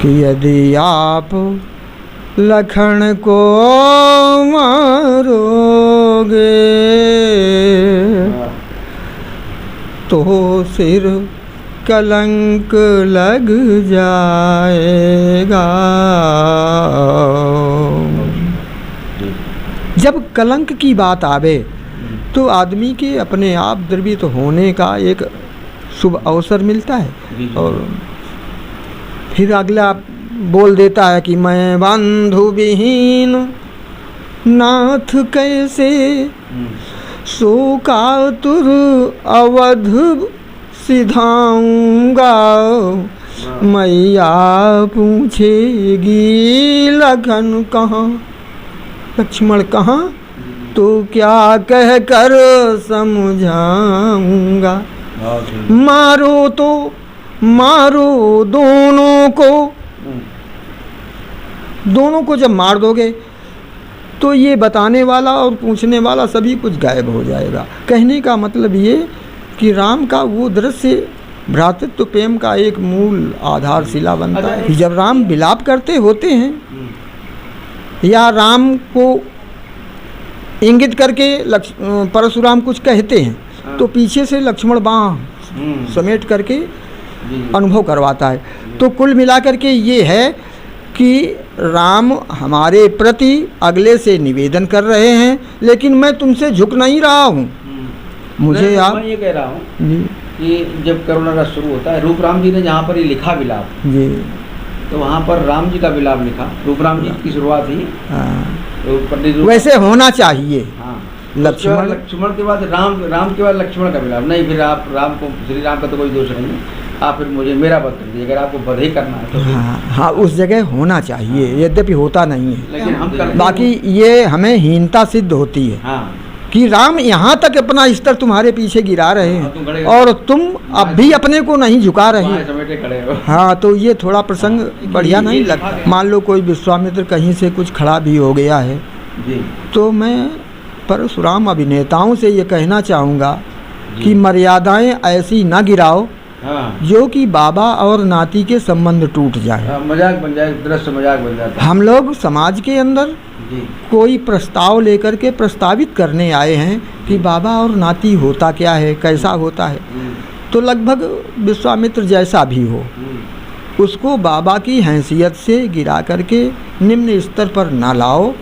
कि यदि आप लखन को मारोगे तो सिर कलंक लग जाएगा। जब कलंक की बात आवे तो आदमी के अपने आप द्रवित होने का एक शुभ अवसर मिलता है। और फिर अगला बोल देता है कि मैं बंधु विहीन नाथ कैसे शोकातुर अवध सिधाऊंगा। मैया पूछेगी लखन कहाँ, लक्ष्मण कहाँ, तो क्या कह कर समझाऊंगा। मारो तो मारो दोनों को जब मार दोगे तो ये बताने वाला और पूछने वाला सभी कुछ गायब हो जाएगा। कहने का मतलब ये कि राम का वो दृश्य भ्रातृत्व प्रेम का एक मूल आधारशिला बनता है। जब राम विलाप करते होते हैं या राम को इंगित करके परशुराम कुछ कहते हैं तो पीछे से लक्ष्मण बाँह समेट करके अनुभव करवाता है। तो कुल मिलाकर के ये है कि राम हमारे प्रति अगले से निवेदन कर रहे हैं, लेकिन मैं तुमसे झुक नहीं रहा हूँ। मुझे आप, मैं ये कह रहा हूँ कि जब करुणा रस शुरू होता है, रूप राम जी ने जहाँ पर ये लिखा विलाप जी, तो वहाँ पर राम जी का विलाप लिखा, रूप राम जी की शुरुआत ही। तो वैसे होना चाहिए। हाँ, लक्ष्मण के बाद राम के बाद लक्ष्मण का विलाप नहीं। फिर आप राम को, श्री राम का तो कोई दोष नहीं है, आप फिर मुझे मेरा वध कर दीजिए अगर आपको वध ही करना है तो। हाँ, उस जगह होना चाहिए, यद्यपि होता नहीं है, लेकिन हम बाकी ये हमें हीनता सिद्ध होती है। हाँ, कि राम यहाँ तक अपना स्तर तुम्हारे पीछे गिरा रहे हैं और तुम अब भी अपने को नहीं झुका रहे हो। हाँ, तो ये थोड़ा प्रसंग बढ़िया नहीं लगता। मान लो कोई विश्वामित्र कहीं से कुछ खड़ा भी हो गया है तो मैं परशुराम अभिनेताओं से ये कहना चाहूँगा कि मर्यादाएं ऐसी ना गिराओ जो कि बाबा और नाती के संबंध टूट जाए, मजाक बन जाए, दृश्य मजाक बन जाता है। हम लोग समाज के अंदर कोई प्रस्ताव लेकर के प्रस्तावित करने आए हैं कि बाबा और नाती होता क्या है, कैसा होता है, तो लगभग विश्वामित्र जैसा भी हो उसको बाबा की हैसियत से गिरा करके निम्न स्तर पर ना लाओ,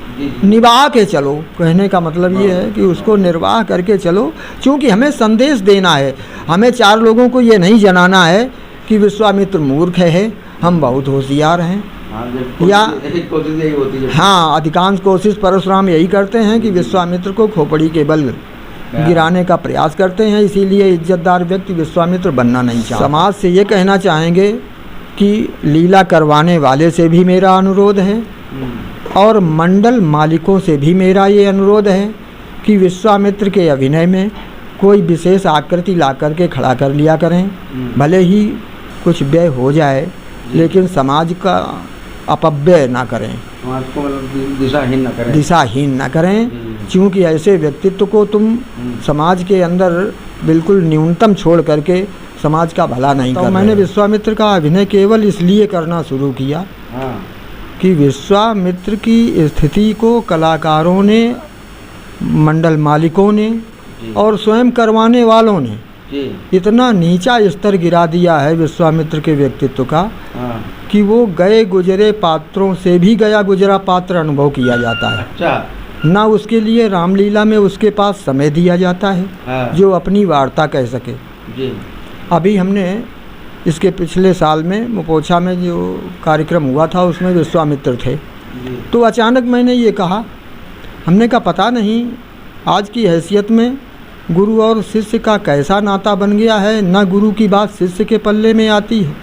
निभा के चलो। कहने का मतलब ये है कि उसको निर्वाह करके चलो, क्योंकि हमें संदेश देना है। हमें 4 लोगों को ये नहीं जनाना है कि विश्वामित्र मूर्ख है, हम बहुत होशियार हैं। या कोशिश यही होती है। हाँ, अधिकांश कोशिश परशुराम यही करते हैं कि विश्वामित्र को खोपड़ी के बल गिराने का प्रयास करते हैं। इसीलिए इज्जतदार व्यक्ति विश्वामित्र बनना नहीं चाहता। समाज से ये कहना चाहेंगे कि लीला करवाने वाले से भी मेरा अनुरोध है और मंडल मालिकों से भी मेरा ये अनुरोध है कि विश्वामित्र के अभिनय में कोई विशेष आकृति ला करके खड़ा कर लिया करें। भले ही कुछ व्यय हो जाए लेकिन समाज का अपव्यय ना करें, समाज को दिशाहीन ना करें, क्योंकि ऐसे व्यक्तित्व को तुम समाज के अंदर बिल्कुल न्यूनतम छोड़ करके समाज का भला नहीं कर। मैंने विश्वामित्र का अभिनय केवल इसलिए करना शुरू किया कि विश्वामित्र की स्थिति को कलाकारों ने, मंडल मालिकों ने और स्वयं करवाने वालों ने इतना नीचा स्तर गिरा दिया है विश्वामित्र के व्यक्तित्व का कि वो गए गुजरे पात्रों से भी गया गुजरा पात्र अनुभव किया जाता है। अच्छा। ना उसके लिए रामलीला में उसके पास समय दिया जाता है जो अपनी वार्ता कह सके। अभी हमने इसके पिछले साल में मुपोछा में जो कार्यक्रम हुआ था उसमें विश्वामित्र थे, तो अचानक मैंने ये कहा, हमने कहा पता नहीं आज की हैसियत में गुरु और शिष्य का कैसा नाता बन गया है। न गुरु की बात शिष्य के पल्ले में आती है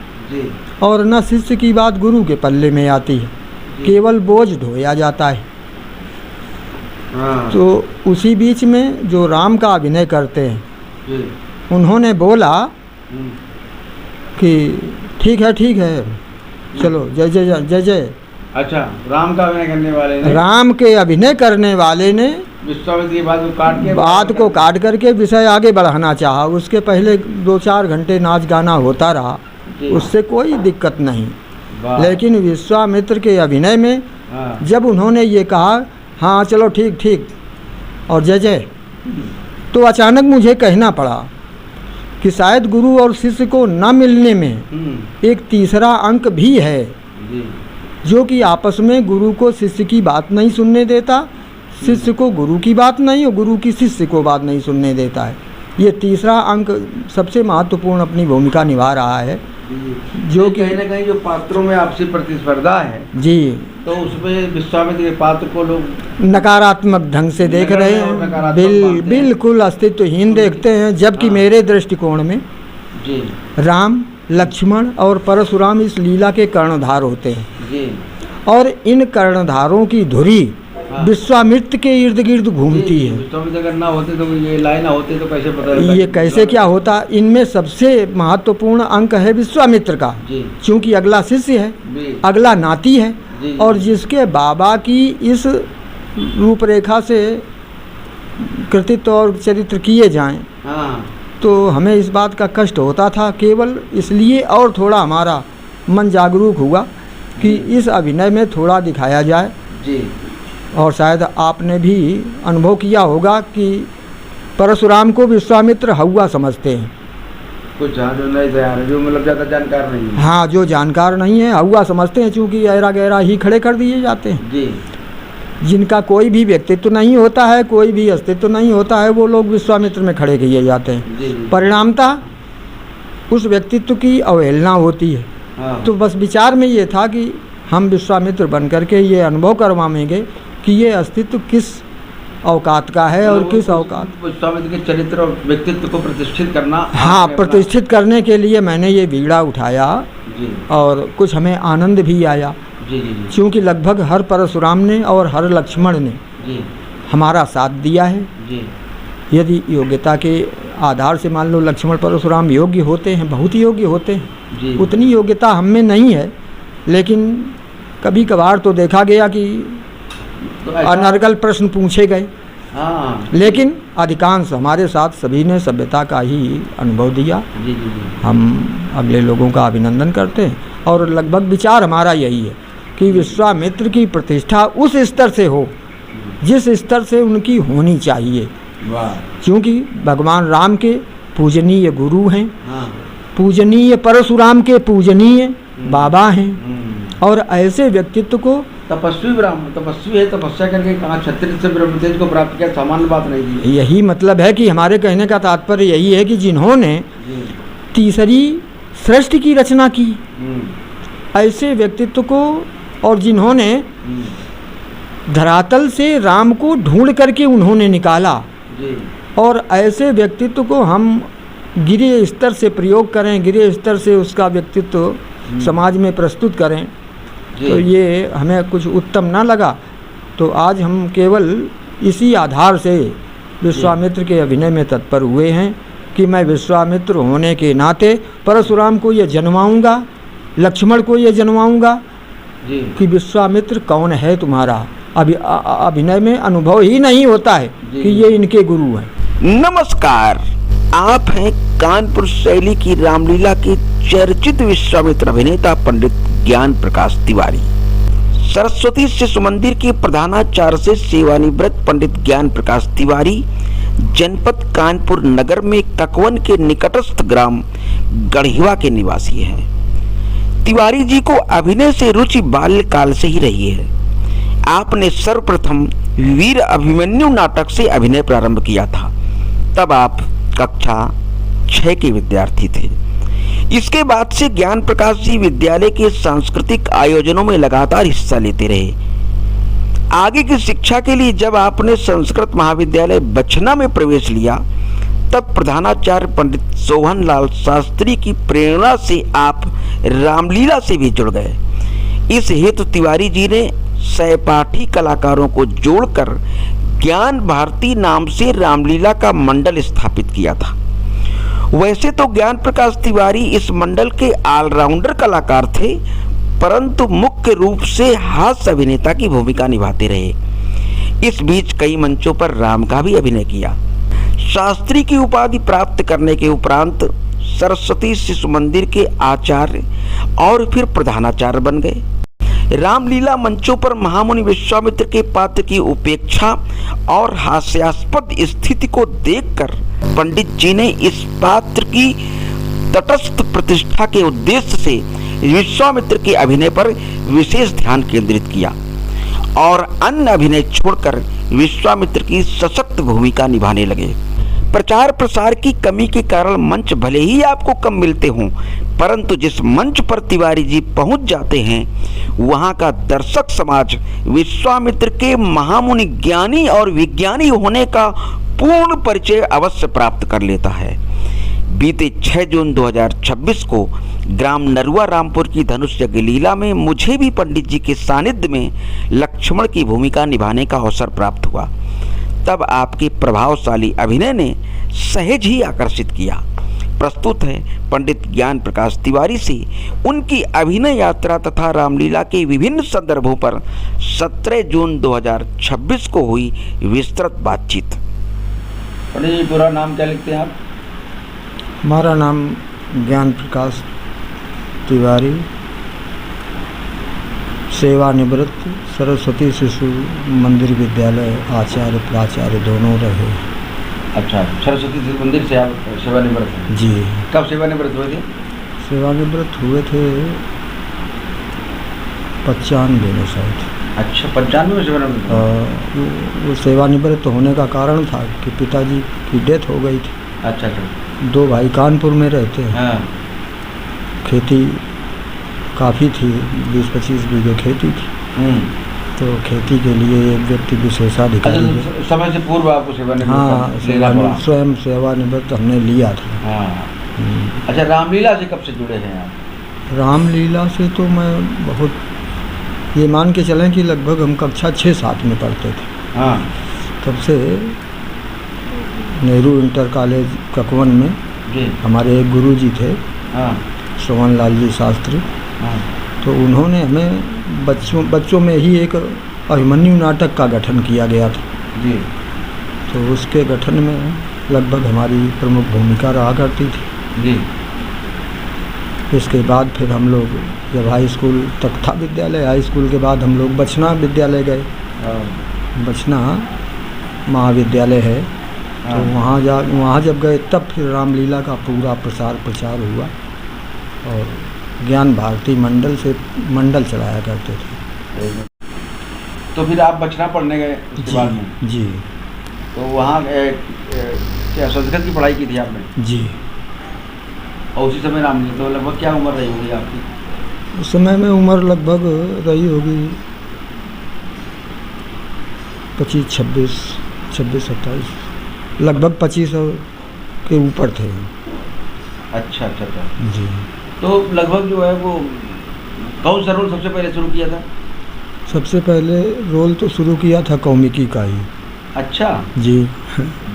और न शिष्य की बात गुरु के पल्ले में आती है, केवल बोझ ढोया जाता है। तो उसी बीच में जो राम का अभिनय करते हैं उन्होंने बोला कि ठीक है चलो जय जय जय जय। अच्छा, राम का अभिनय करने वाले ने, राम के अभिनय करने वाले ने विश्वामित्र की बात को काट करके विषय आगे बढ़ाना चाहा। उसके पहले 2-4 घंटे नाच गाना होता रहा, उससे कोई दिक्कत नहीं। लेकिन विश्वामित्र के अभिनय में हाँ। जब उन्होंने ये कहा हाँ चलो ठीक ठीक और जय जय, तो अचानक मुझे कहना पड़ा कि शायद गुरु और शिष्य को न मिलने में एक तीसरा अंक भी है, जो कि आपस में गुरु को शिष्य की बात नहीं सुनने देता, शिष्य को गुरु की बात नहीं और गुरु की शिष्य को बात नहीं सुनने देता है। ये तीसरा अंक सबसे महत्वपूर्ण अपनी भूमिका निभा रहा है, जो कि कहीं न कहीं जो पात्रों में आपसी प्रतिस्पर्धा है जी, तो उसमें विश्वामित्र के पात्र को लोग नकारात्मक ढंग से देख रहे हैं, बिल्कुल अस्तित्वहीन देखते हैं। जबकि हाँ। मेरे दृष्टिकोण में जी राम, लक्ष्मण और परशुराम इस लीला के कर्णधार होते हैं जी और इन कर्णधारों की धुरी हाँ। विश्वामित्र के इर्द गिर्द घूमती है। विश्वामित्र अगर ना होते तो ये लाइन ना होते तो कैसे पता चलता ये कि कैसे क्या होता? इनमें सबसे महत्वपूर्ण अंक है विश्वामित्र का, जी क्योंकि अगला शिष्य है, जी अगला नाती है, जी और जिसके बाबा की इस रूपरेखा से कृतित्व और चरित्र किए जाएं, हाँ तो हमें इस बात का कष्ट होता था। केवल इसलिए और थोड़ा हमारा मन जागरूक हुआ कि इस अभिनय में थोड़ा दिखाया जाए। जी और शायद आपने भी अनुभव किया होगा कि परशुराम को विश्वामित्र हौवा समझते हैं। कुछ हाँ जो नहीं तैयार है, जो मतलब ज़्यादा जानकार नहीं है। हाँ, जो जानकार नहीं है हौवा समझते हैं, चूँकि ऐरा गहरा ही खड़े कर दिए जाते हैं। जी जिनका कोई भी व्यक्तित्व नहीं होता है, कोई भी अस्तित्व नहीं होता है, वो लोग विश्वामित्र में खड़े किए जाते हैं। जी परिणामतः उस व्यक्तित्व की अवहेलना होती है। हाँ तो बस विचार में ये था कि हम विश्वामित्र बन करके ये अनुभव करवाएंगे कि ये अस्तित्व किस औकात का है और किस औकात। विश्वामित्र के चरित्र और व्यक्तित्व को प्रतिष्ठित करना। हाँ, प्रतिष्ठित करने के लिए मैंने ये बीड़ा उठाया जी और कुछ हमें आनंद भी आया, जी जी जी क्योंकि लगभग हर परशुराम ने और हर लक्ष्मण ने जी हमारा साथ दिया है। जी यदि योग्यता के आधार से मान लो लक्ष्मण परशुराम योग्य होते हैं, बहुत योग्य होते हैं, जी उतनी योग्यता हम में नहीं है, लेकिन कभी कभार तो देखा गया कि तो ऐसा- अनर्गल प्रश्न पूछे गए, हाँ लेकिन अधिकांश हमारे साथ सभी ने सभ्यता का ही अनुभव दिया। जी जी जी हम अगले लोगों का अभिनंदन करते हैं और लगभग विचार हमारा यही है कि विश्वामित्र की प्रतिष्ठा उस स्तर से हो जिस स्तर से उनकी होनी चाहिए, वाह क्योंकि भगवान राम के पूजनीय गुरु हैं, हाँ पूजनीय परशुराम के पूजनीय बाबा हैं, और ऐसे व्यक्तित्व को तपस्वी ब्राह्मण तपस्वी है, तपस्या करके कहाँ क्षत्रिय से ब्रह्मतेज को प्राप्त किया, सामान्य बात नहीं थी। यही मतलब है कि हमारे कहने का तात्पर्य यही है कि जिन्होंने जी तीसरी सृष्टि की रचना की, हम्म, ऐसे व्यक्तित्व को, और जिन्होंने हम्म, धरातल से राम को ढूंढ करके उन्होंने निकाला, जी और ऐसे व्यक्तित्व को हम गिरे स्तर से प्रयोग करें, गिरे स्तर से उसका व्यक्तित्व समाज में प्रस्तुत करें, तो ये हमें कुछ उत्तम ना लगा। तो आज हम केवल इसी आधार से विश्वामित्र के अभिनय में तत्पर हुए हैं कि मैं विश्वामित्र होने के नाते परशुराम को ये जनवाऊंगा, लक्ष्मण को ये जनवाऊंगा जी कि विश्वामित्र कौन है तुम्हारा। अभिनय में अनुभव ही नहीं होता है कि ये इनके गुरु हैं। नमस्कार, आप हैं कानपुर शैली की रामलीला के चर्चित विश्वामित्र अभिनेता पंडित ज्ञान प्रकाश तिवारी। सरस्वती शिशु मंदिर के प्रधानाचार्य से सेवानिवृत्त पंडित ज्ञान प्रकाश तिवारी जनपद कानपुर नगर में ककवन के निकटस्थ ग्राम गढ़िवा के निवासी हैं। तिवारी जी को अभिनय से रुचि बाल्यकाल से ही रही है। आपने सर्वप्रथम वीर अभिमन्यु नाटक से अभिनय प्रारंभ किया था, तब आप कक्षा 6 के विद्यार्थी थे। इसके बाद से ज्ञान प्रकाश जी विद्यालय के सांस्कृतिक आयोजनों में लगातार हिस्सा लेते रहे। आगे की शिक्षा के लिए जब आपने संस्कृत महाविद्यालय बछना में प्रवेश लिया, तब प्रधानाचार्य पंडित सोहन लाल शास्त्री की प्रेरणा से आप रामलीला से भी जुड़ गए। इस हेतु तिवारी जी ने सहपाठी कलाकारों को जोड़कर ज्ञान भारती नाम से रामलीला का मंडल स्थापित किया था। वैसे तो ज्ञान प्रकाश तिवारी इस मंडल के ऑलराउंडर कलाकार थे, परंतु मुख्य रूप से हास्य अभिनेता की भूमिका निभाते रहे। इस बीच कई मंचों पर राम का भी अभिनय किया। शास्त्री की उपाधि प्राप्त करने के उपरांत सरस्वती शिशु मंदिर के आचार्य और फिर प्रधानाचार्य बन गए। रामलीला मंचों पर महामुनि विश्वामित्र के पात्र की उपेक्षा और हास्यास्पद स्थिति को देखकर पंडित जी ने इस पात्र की तटस्थ प्रतिष्ठा के उद्देश्य से विश्वामित्र के अभिनय पर विशेष ध्यान केंद्रित किया और अन्य अभिनय छोड़कर विश्वामित्र की सशक्त भूमिका निभाने लगे। प्रचार प्रसार की कमी के कारण मंच भले ही आपको कम मिलते हों, परंतु जिस मंच पर तिवारी जी पहुंच जाते हैं वहां का दर्शक समाज विश्वामित्र के महामुनि ज्ञानी और विज्ञानी होने का पूर्ण परिचय अवश्य प्राप्त कर लेता है। बीते 6 जून 2026 को ग्राम नरुआ रामपुर की धनुष यज्ञ लीला में मुझे भी पंडित जी के सानिध्य में लक्ष्मण की भूमिका निभाने का अवसर प्राप्त हुआ। तब आपके प्रभावशाली अभिनय ने सहज ही आकर्षित किया। प्रस्तुत है पंडित ज्ञान प्रकाश तिवारी से उनकी अभिनय यात्रा तथा रामलीला के विभिन्न संदर्भों पर 17 जून 2026 को हुई विस्तृत बातचीत। पंडित जी पूरा नाम क्या लिखते हैं आप? हमारा नाम ज्ञान प्रकाश तिवारी, सेवानिवृत्त सरस्वती शिशु मंदिर विद्यालय आचार्य प्राचार्य दोनों रहे। अच्छा, सरस्वती शिशु मंदिर से आप सेवानिवृत्त हैं? जी। कब सेवानिवृत्त हुए थे? सेवानिवृत्त हुए थे 95 में शायद। अच्छा, 95 में सेवानिवृत्त? वो सेवानिवृत्त होने का कारण था कि पिताजी की डेथ हो गई थी। अच्छा अच्छा। 2 भाई कानपुर में रहते हैं। हाँ। खेती काफ़ी थी, 20-25 बीघे खेती थी। तो खेती के लिए एक व्यक्ति विशेषाधिकारी। अच्छा, समय से पूर्व आपको सेवानिवृत्त? हाँ, स्वयं सेवानिवृत्त हमने लिया था। हाँ। अच्छा, रामलीला से कब से जुड़े हैं आप? रामलीला से तो मैं बहुत, ये मान के चलें कि लगभग हम कक्षा 6-7 में पढ़ते थे। हाँ। तब से नेहरू इंटर कॉलेज ककवन में जी हमारे एक गुरुजी थे। हाँ। सोहन लाल जी शास्त्री। हाँ। तो उन्होंने हमें बच्चों में ही एक अभिमन्यु नाटक का गठन किया गया था। जी। तो उसके गठन में लगभग हमारी प्रमुख भूमिका रहा करती थी। जी। इसके बाद फिर हम लोग जब हाई स्कूल तक था विद्यालय, हाई स्कूल के बाद हम लोग बचना विद्यालय गए। बचना महाविद्यालय है। तो वहाँ जब गए तब फिर रामलीला का पूरा प्रचार हुआ और ज्ञान भारती मंडल चलाया करते थे। तो फिर आप बचना पढ़ने गए उसके बाद में? जी। तो वहाँ क्या संस्कृत की पढ़ाई की थी आपने? जी। और उसी समय रामलीला, तो लगभग क्या उम्र रही होगी आपकी उस समय में? उम्र लगभग रही होगी 25, 26, 27, लगभग 25 के ऊपर थे। अच्छा अच्छा अच्छा। जी। तो लगभग जो है वो कौन सा रोल सबसे पहले शुरू किया था? सबसे पहले रोल तो शुरू किया था कौमिकी का ही। अच्छा जी।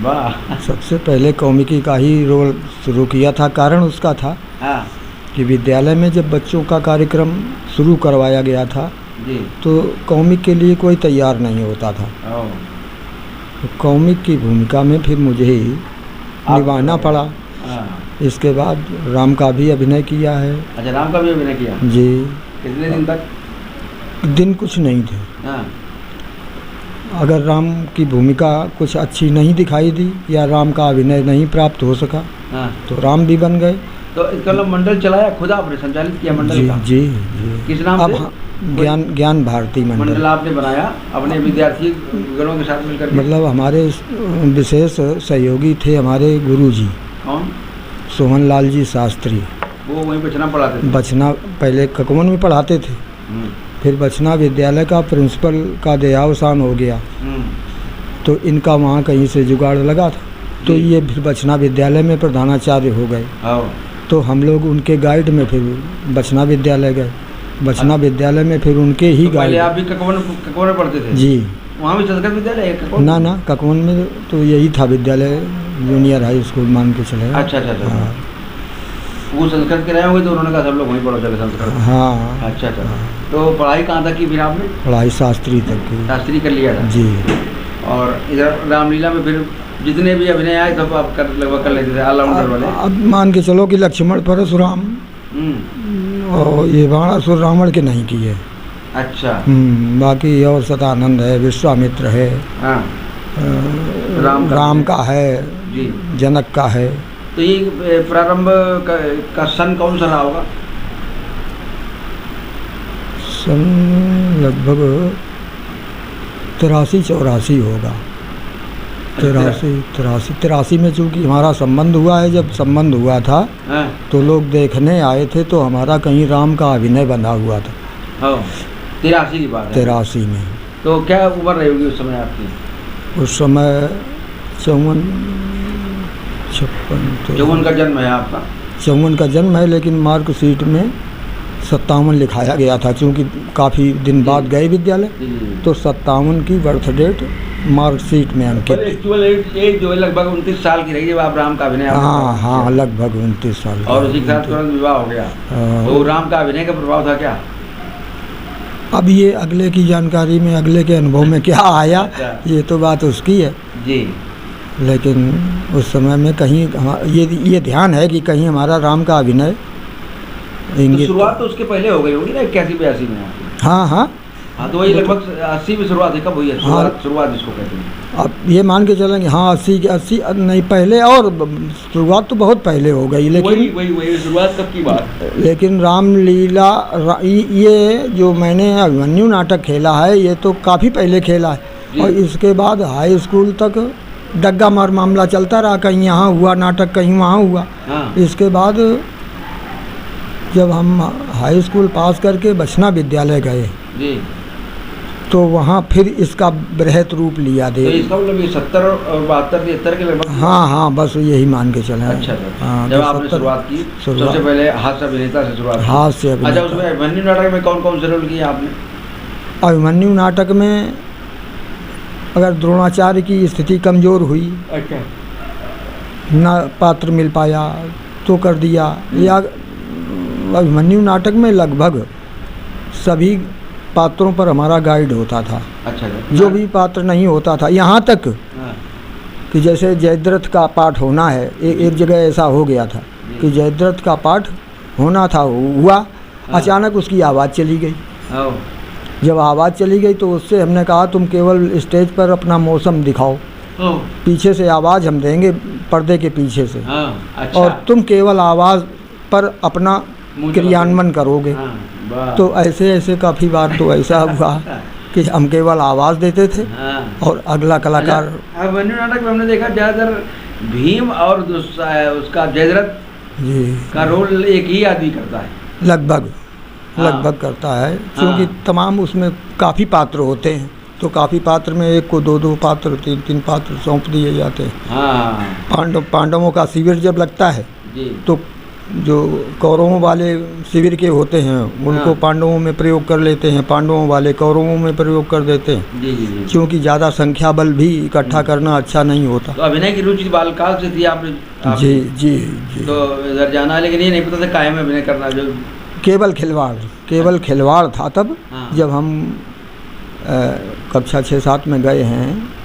वाह। सबसे पहले कौमिकी का ही रोल शुरू किया था। कारण उसका था हाँ। कि विद्यालय में जब बच्चों का कार्यक्रम शुरू करवाया गया था जी। तो कौमिक के लिए कोई तैयार नहीं होता था। तो कौमिक की भूमिका में फिर मुझे ही निभाना पड़ा। इसके बाद राम का भी अभिनय किया है। अच्छा, राम का भी अभिनय किया? जी। कितने दिन तक? दिन कुछ नहीं थे। हाँ। अगर राम की भूमिका कुछ अच्छी नहीं दिखाई दी या राम का अभिनय नहीं प्राप्त हो सका हाँ। तो राम भी बन गए। तो इसका मतलब मंडल चलाया खुद आपने, संचालित किया मंडल जी, का? जी जी। किस नाम अब से? ज्ञान भारती मंडल आपने बनाया अपने विद्यार्थी गणों के साथ मिलकर? मतलब हमारे विशेष सहयोगी थे हमारे गुरुजी। कौन? सोहन लाल जी शास्त्री। वो वहीं बचना पढ़ाते थे? बचना पहले ककवन में पढ़ाते थे। फिर बचना विद्यालय का प्रिंसिपल का देहावसान हो गया तो इनका वहाँ कहीं से जुगाड़ लगा था तो ये फिर बचना विद्यालय में प्रधानाचार्य हो गए। तो हम लोग उनके गाइड में फिर बचना विद्यालय गए। बचना विद्यालय में फिर उनके ही गाइड। पहले आप भी ककवन में पढ़ते थे? जी। वहाँ भी संस्कृत विद्यालय है? ना ककवन में तो यही था विद्यालय, जूनियर हाई स्कूल मान के चले। अच्छा अच्छा अच्छा। हाँ। वो संस्कृत के रहे होंगे तो उन्होंने कहा सब लोग वहीं पढ़ो चले संस्कृत। हाँ। अच्छा अच्छा। तो पढ़ाई कहाँ तक की फिर आपने? पढ़ाई शास्त्री तक की। शास्त्री कर लिया था? जी। और इधर रामलीला में फिर जितने भी अभिनय आए सब आप लगभग कर लेते थे, ऑलराउंडर वाले। अब मान के चलो कि लक्ष्मण परशुराम और ये बाणासुर रावण के नहीं किए। अच्छा। बाकी और सतानंद है, विश्वामित्र है, हाँ। राम का है जी, जनक का है। तो ये प्रारंभ का सन कौन सा रहा होगा? सन लगभग 83-84 होगा। 83 में चूँकि हमारा संबंध हुआ है। जब संबंध हुआ था तो लोग देखने आए थे, तो हमारा कहीं राम का अभिनय बंधा हुआ था। 83 की बात है। 83 में। तो क्या उम्र रही होगी उस समय आपकी? उस समय 54 का जन्म है आपका? 54 का जन्म है, लेकिन मार्कशीट में 57 लिखाया गया था, क्योंकि काफ़ी दिन बाद गए विद्यालय, तो 57 की बर्थ डेट मार्कशीट में अंकित। एक्चुअल एज जो है लगभग 29 साल की रही जब आप राम का अभिनय। हाँ, लगभग 29 साल। और उसी के साथ तुरंत विवाह हो गया। तो राम का अभिनय का प्रभाव था क्या? अब ये अगले की जानकारी में, अगले के अनुभव में क्या आया, ये तो बात उसकी है जी। लेकिन उस समय में कहीं ये ध्यान है कि कहीं हमारा राम का अभिनय तो शुरुआत तो उसके पहले हो गई होगी ना, 81-82 में? हाँ। तो वही लगभग 80 में शुरुआत है। कब हुई है शुरुआत जिसको कहते हैं? अब ये मान के चलेंगे, हाँ 80 नहीं पहले, और शुरुआत तो बहुत पहले हो गई, लेकिन वही शुरुआत कब की बात? लेकिन रामलीला ये जो मैंने अभिमन्यु नाटक खेला है, ये तो काफ़ी पहले खेला है। और इसके बाद हाई स्कूल तक डग्गा मार मामला चलता रहा, कहीं यहाँ हुआ नाटक, कहीं वहाँ हुआ। इसके बाद जब हम हाई स्कूल पास करके बछना विद्यालय गए जी, तो वहाँ फिर इसका बृहत रूप लिया दे। तो इसका मतलब ये 70 और 72 73 के लगभग? हाँ, बस यही मान के चले। अच्छा। हाँ, जब आपने शुरुआत की सबसे पहले हास्य अभिनेता से शुरुआत? हाथ से। अच्छा, उसमें अभिमन्यु नाटक में कौन कौन से रोल किए आपने? अभिमन्यु नाटक में अगर द्रोणाचार्य की स्थिति कमज़ोर हुई, अच्छा, ना पात्र मिल पाया तो कर दिया। या अभिमन्यु नाटक में लगभग सभी पात्रों पर हमारा गाइड होता था। अच्छा। जो भी पात्र नहीं होता था, यहाँ तक कि जैसे जयद्रथ का पाठ होना है, एक जगह ऐसा हो गया था कि जयद्रथ का पाठ होना था, हुआ, अचानक उसकी आवाज़ चली गई। जब आवाज़ चली गई तो उससे हमने कहा तुम केवल स्टेज पर अपना मौसम दिखाओ, पीछे से आवाज़ हम देंगे पर्दे के पीछे से, और तुम केवल आवाज़ पर अपना क्रियान्वयन करोगे। तो ऐसे काफ़ी बार तो ऐसा हुआ कि हम केवल आवाज़ देते थे और अगला कलाकार। अभिमन्यु नाटक में हमने देखा ज़्यादातर भीम और उसका जयद्रथ जी का रोल एक ही आदमी करता है, लगभग करता है, क्योंकि तमाम उसमें काफ़ी पात्र होते हैं, तो काफ़ी पात्र में एक को 2-2 पात्र, 3-3 पात्र सौंप दिए जाते हैं। पांडवों का शिविर जब लगता है तो जो कौरवों वाले शिविर के होते हैं उनको पांडवों में प्रयोग कर लेते हैं, पांडवों वाले कौरवों में प्रयोग कर देते हैं। जी। क्योंकि ज़्यादा संख्या बल भी इकट्ठा करना अच्छा नहीं होता। तो अभिनय की रुचि बालकाल से थी आपने? जी। तो इधर जाना, लेकिन ये नहीं पता था कायम अभिनय करना? जो केवल खिलवाड़ था तब, जब हम कक्षा 6-7 में गए हैं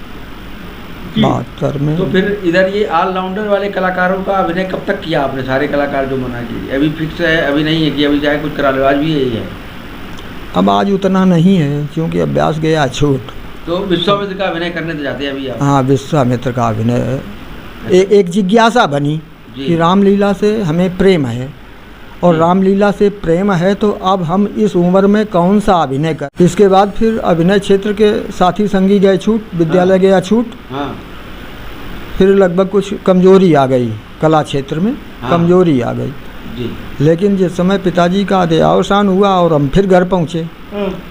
72 में। तो फिर इधर ये ऑलराउंडर वाले कलाकारों का अभिनय कब तक किया आपने? सारे कलाकार जो मना किए, अभी फिक्स है, अभी नहीं है कि अभी चाहे कुछ करा लो, आज भी यही है? अब आज उतना नहीं है, क्योंकि अभ्यास गया छूट। तो विश्वामित्र का अभिनय करने तो जाते हैं अभी आप? हाँ, विश्वामित्र का अभिनय एक जिज्ञासा बनी कि रामलीला से हमें प्रेम है, और रामलीला से प्रेम है तो अब हम इस उम्र में कौन सा अभिनय कर। इसके बाद फिर अभिनय क्षेत्र के साथी संगी गए छूट, विद्यालय गया छूट। फिर लगभग कुछ कमजोरी आ गई, कला क्षेत्र में कमजोरी आ गई जी। लेकिन जिस समय पिताजी का देहावसान हुआ और हम फिर घर पहुँचे,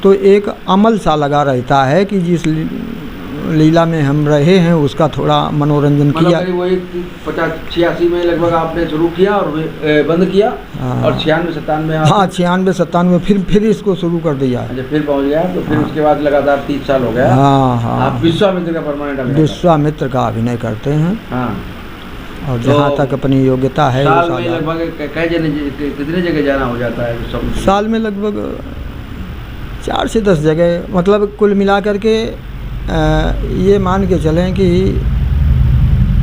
तो एक अमल सा लगा रहता है कि जिस लीला में हम रहे हैं उसका थोड़ा मनोरंजन किया। वही 85-86 में लगभग आपने शुरू किया और बंद किया, और 96-97 में? हाँ, 96-97 फिर इसको शुरू कर दिया। अच्छा, फिर पहुंच गया। तो फिर उसके बाद लगातार 30 साल हो गया। हाँ। आप विश्वामित्र का परमानेंट अभिनय? विश्वामित्र का अभिनय करते हैं। हाँ। और जहाँ तक अपनी योग्यता है, साल में लगभग कितने जगह जाना हो जाता है? साल में लगभग 4 से 10 जगह, मतलब कुल मिला करके ये मान के चलें कि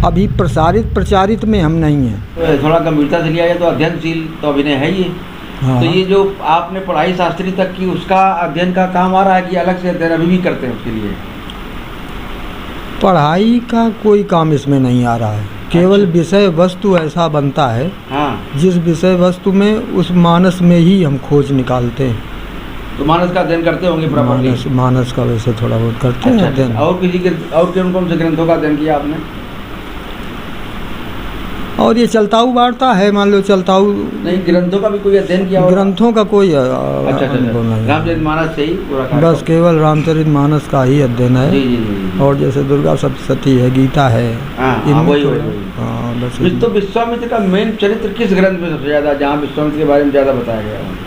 अभी प्रचारित में हम नहीं हैं। तो थोड़ा गंभीरता से लिया जाए तो अध्ययनशील तो अभिनय है ये। हाँ। तो ये जो आपने पढ़ाई शास्त्री तक की, उसका अध्ययन का काम आ रहा है कि अलग से अध्ययन अभी भी करते हैं उसके लिए? पढ़ाई का कोई काम इसमें नहीं आ रहा है, केवल विषय वस्तु ऐसा बनता है हाँ। जिस विषय वस्तु में उस मानस में ही हम खोज निकालते हैं। तो मानस का अध्ययन करते होंगे प्रॉपर्ली? मानस का वैसे थोड़ा बहुत करते हैं अध्ययन। और कौन से ग्रंथों का अध्ययन किया आपने? और ये चलताऊ वार्ता है, मान लो चलताऊ। नहीं, ग्रंथों का भी कोई अध्ययन किया? ग्रंथों का कोई अच्छा, रामचरितमानस से ही पूरा? बस केवल रामचरितमानस का ही अध्ययन है। जी। और जैसे दुर्गा सप्तशती है, गीता है। वही। बस। तो विश्वामित्र का मेन चरित्र किस ग्रंथ में सबसे ज्यादा, जहाँ विश्वामित्र के बारे में ज्यादा बताया गया है?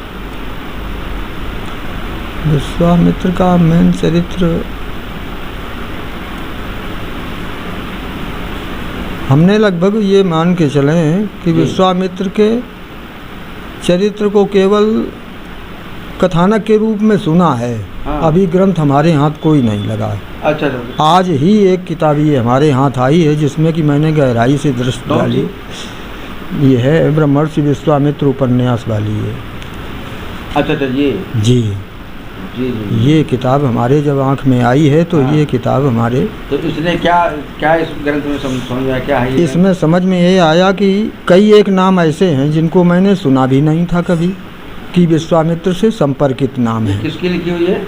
विश्वामित्र का मेन चरित्र हमने लगभग ये मान के चले हैं कि विश्वामित्र के चरित्र को केवल कथानक के रूप में सुना है। हाँ। अभी ग्रंथ हमारे हाथ कोई नहीं लगा है। अच्छा। आज ही एक किताब ये हमारे हाथ आई है जिसमें कि मैंने गहराई से दृष्टि डाली। ये है ब्रह्मर्षि विश्वामित्र उपन्यास वाली है। अच्छा, ये जी। ये किताब हमारे जब आँख में आई है तो हाँ। ये किताब हमारे, तो इसने क्या इस ग्रंथ में समझ आया, क्या है? इसमें समझ में ये आया कि कई एक नाम ऐसे हैं जिनको मैंने सुना भी नहीं था कभी, कि विश्वामित्र से संपर्कित नाम है। किसकी लिखी हुई है?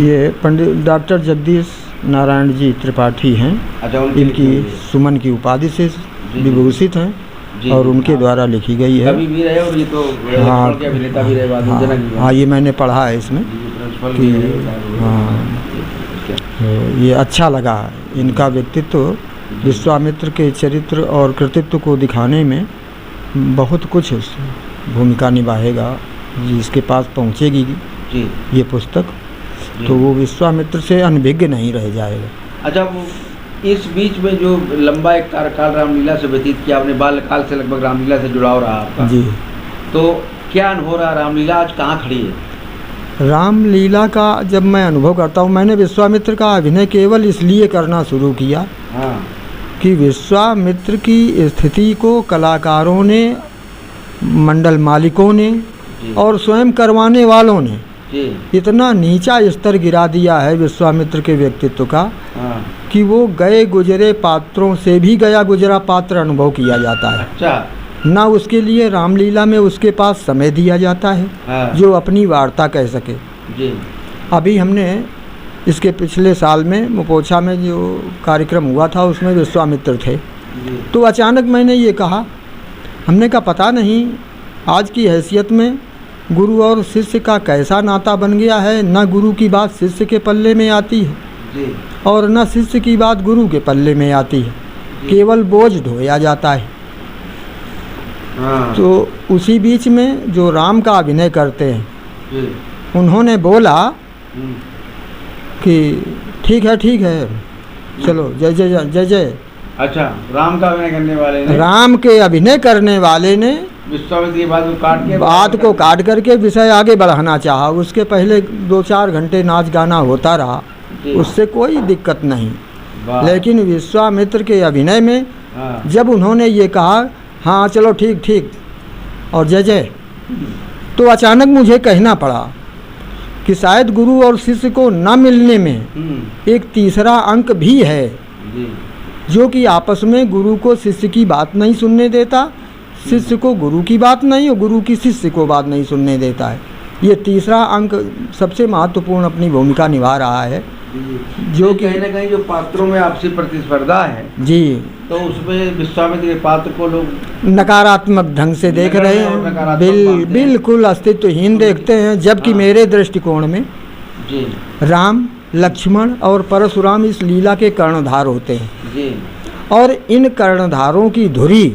ये पंडित डॉक्टर जगदीश नारायण जी त्रिपाठी हैं। अच्छा, इनकी सुमन की उपाधि से विभूषित हैं और उनके द्वारा लिखी गई है। कवि भी रहे और ये तो हाँ, अभिनेता भी रहे, हाँ, ये मैंने पढ़ा है इसमें कि हाँ, ये अच्छा लगा। इनका व्यक्तित्व विश्वामित्र के चरित्र और कृतित्व को दिखाने में बहुत कुछ भूमिका निभाएगा। जिसके पास पहुँचेगी ये पुस्तक तो वो विश्वामित्र से अनभिज्ञ नहीं रह जाएगा। अच्छा, वो इस बीच में जो लंबा एक कार्यकाल रामलीला से व्यतीत किया आपने, बाल्यकाल से लगभग रामलीला से जुड़ाव रहा आपका जी, तो क्या अनुभव रहा? रामलीला आज कहाँ खड़ी है? रामलीला का जब मैं अनुभव करता हूँ, मैंने विश्वामित्र का अभिनय केवल इसलिए करना शुरू किया हाँ। कि विश्वामित्र की स्थिति को कलाकारों ने, मंडल मालिकों ने और स्वयं करवाने वालों ने इतना नीचा स्तर गिरा दिया है विश्वामित्र के व्यक्तित्व का हाँ। कि वो गए गुजरे पात्रों से भी गया गुजरा पात्र अनुभव किया जाता है। अच्छा। ना उसके लिए रामलीला में उसके पास समय दिया जाता है हाँ। जो अपनी वार्ता कह सके जी। अभी हमने इसके पिछले साल में मुपोछा में जो कार्यक्रम हुआ था उसमें विश्वामित्र थे जी। तो अचानक मैंने ये कहा, हमने का पता नहीं आज की हैसियत में गुरु और शिष्य का कैसा नाता बन गया है। न गुरु की बात शिष्य के पल्ले में आती है जी। और न शिष्य की बात गुरु के पल्ले में आती है, केवल बोझ ढोया जाता है। हाँ। तो उसी बीच में जो राम का अभिनय करते हैं जी। उन्होंने बोला कि ठीक है चलो जय जय जय जय। अच्छा, राम का अभिनय करने वाले ने, राम के अभिनय करने वाले ने विश्वामित्र की बात को काट करके विषय आगे बढ़ाना चाहा। उसके पहले 2-4 घंटे नाच गाना होता रहा, उससे कोई दिक्कत नहीं। लेकिन विश्वामित्र के अभिनय में हाँ। जब उन्होंने ये कहा हाँ चलो ठीक और जय जय, तो अचानक मुझे कहना पड़ा कि शायद गुरु और शिष्य को न मिलने में एक तीसरा अंक भी है जो कि आपस में गुरु को शिष्य की बात नहीं सुनने देता, शिष्य को गुरु की बात नहीं और गुरु की शिष्य को बात नहीं सुनने देता है। ये तीसरा अंक सबसे महत्वपूर्ण अपनी भूमिका निभा रहा है, जो कि कहीं ना कहीं जो पात्रों में आपसी प्रतिस्पर्धा है जी, तो उसमें विश्वामित्र के पात्र को लोग नकारात्मक ढंग से देख रहे हैं, बिल्कुल अस्तित्वहीन देखते हैं। जबकि मेरे दृष्टिकोण में जी राम, लक्ष्मण और परशुराम इस लीला के कर्णधार होते हैं जी। और इन कर्णधारों की धुरी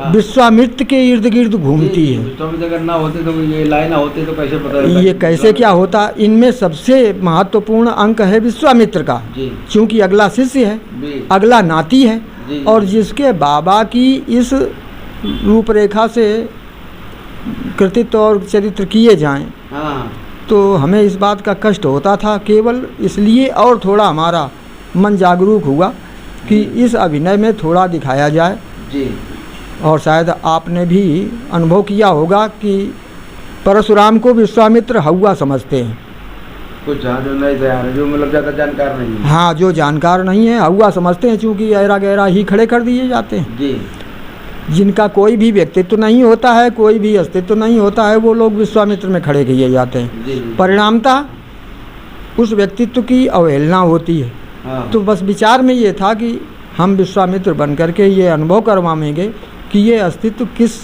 विश्वामित्र के इर्द गिर्द घूमती है। विश्वामित्र अगर ना होते तो ये लाइन ना होते तो कैसे पता ये कैसे क्या होता। इनमें सबसे महत्वपूर्ण अंक है विश्वामित्र का, क्योंकि अगला शिष्य है, अगला नाती है और जिसके बाबा की इस रूपरेखा से कृतित्व और चरित्र किए जाएं तो हमें इस बात का कष्ट होता था, केवल इसलिए और थोड़ा हमारा मन जागरूक हुआ कि इस अभिनय में थोड़ा दिखाया जाए जी। और शायद आपने भी अनुभव किया होगा कि परशुराम को विश्वामित्र हौवा समझते हैं। कुछ हाँ जो नहीं तैयार है, जो मतलब ज़्यादा जानकार नहीं है। हाँ, जो जानकार नहीं है हौवा समझते हैं, चूँकि गहरा गहरा ही खड़े कर दिए जाते हैं। जी। जिनका कोई भी व्यक्तित्व नहीं होता है, कोई भी अस्तित्व नहीं होता है, वो लोग विश्वामित्र में खड़े किए जाते हैं। जी। परिणामतः उस व्यक्तित्व की अवहेलना होती है। हाँ। तो बस विचार में ये था कि हम विश्वामित्र बन करके ये अनुभव करवाएंगे कि ये अस्तित्व किस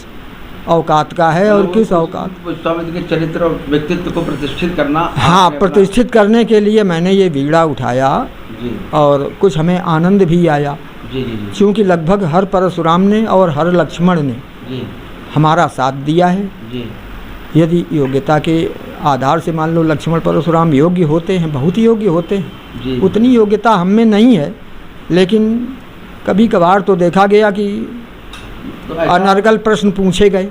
औकात का है और किस औकात। विश्वामित्र के चरित्र और व्यक्तित्व को प्रतिष्ठित करना। हाँ, प्रतिष्ठित करने के लिए मैंने ये बीड़ा उठाया जी। और कुछ हमें आनंद भी आया, जी जी जी। क्योंकि लगभग हर परशुराम ने और हर लक्ष्मण ने जी। हमारा साथ दिया है। जी। यदि योग्यता के आधार से मान लो लक्ष्मण परशुराम योग्य होते हैं, बहुत योग्य होते हैं, जी। उतनी योग्यता हम में नहीं है, लेकिन कभी कभार तो देखा गया कि तो अनर्गल प्रश्न पूछे गए,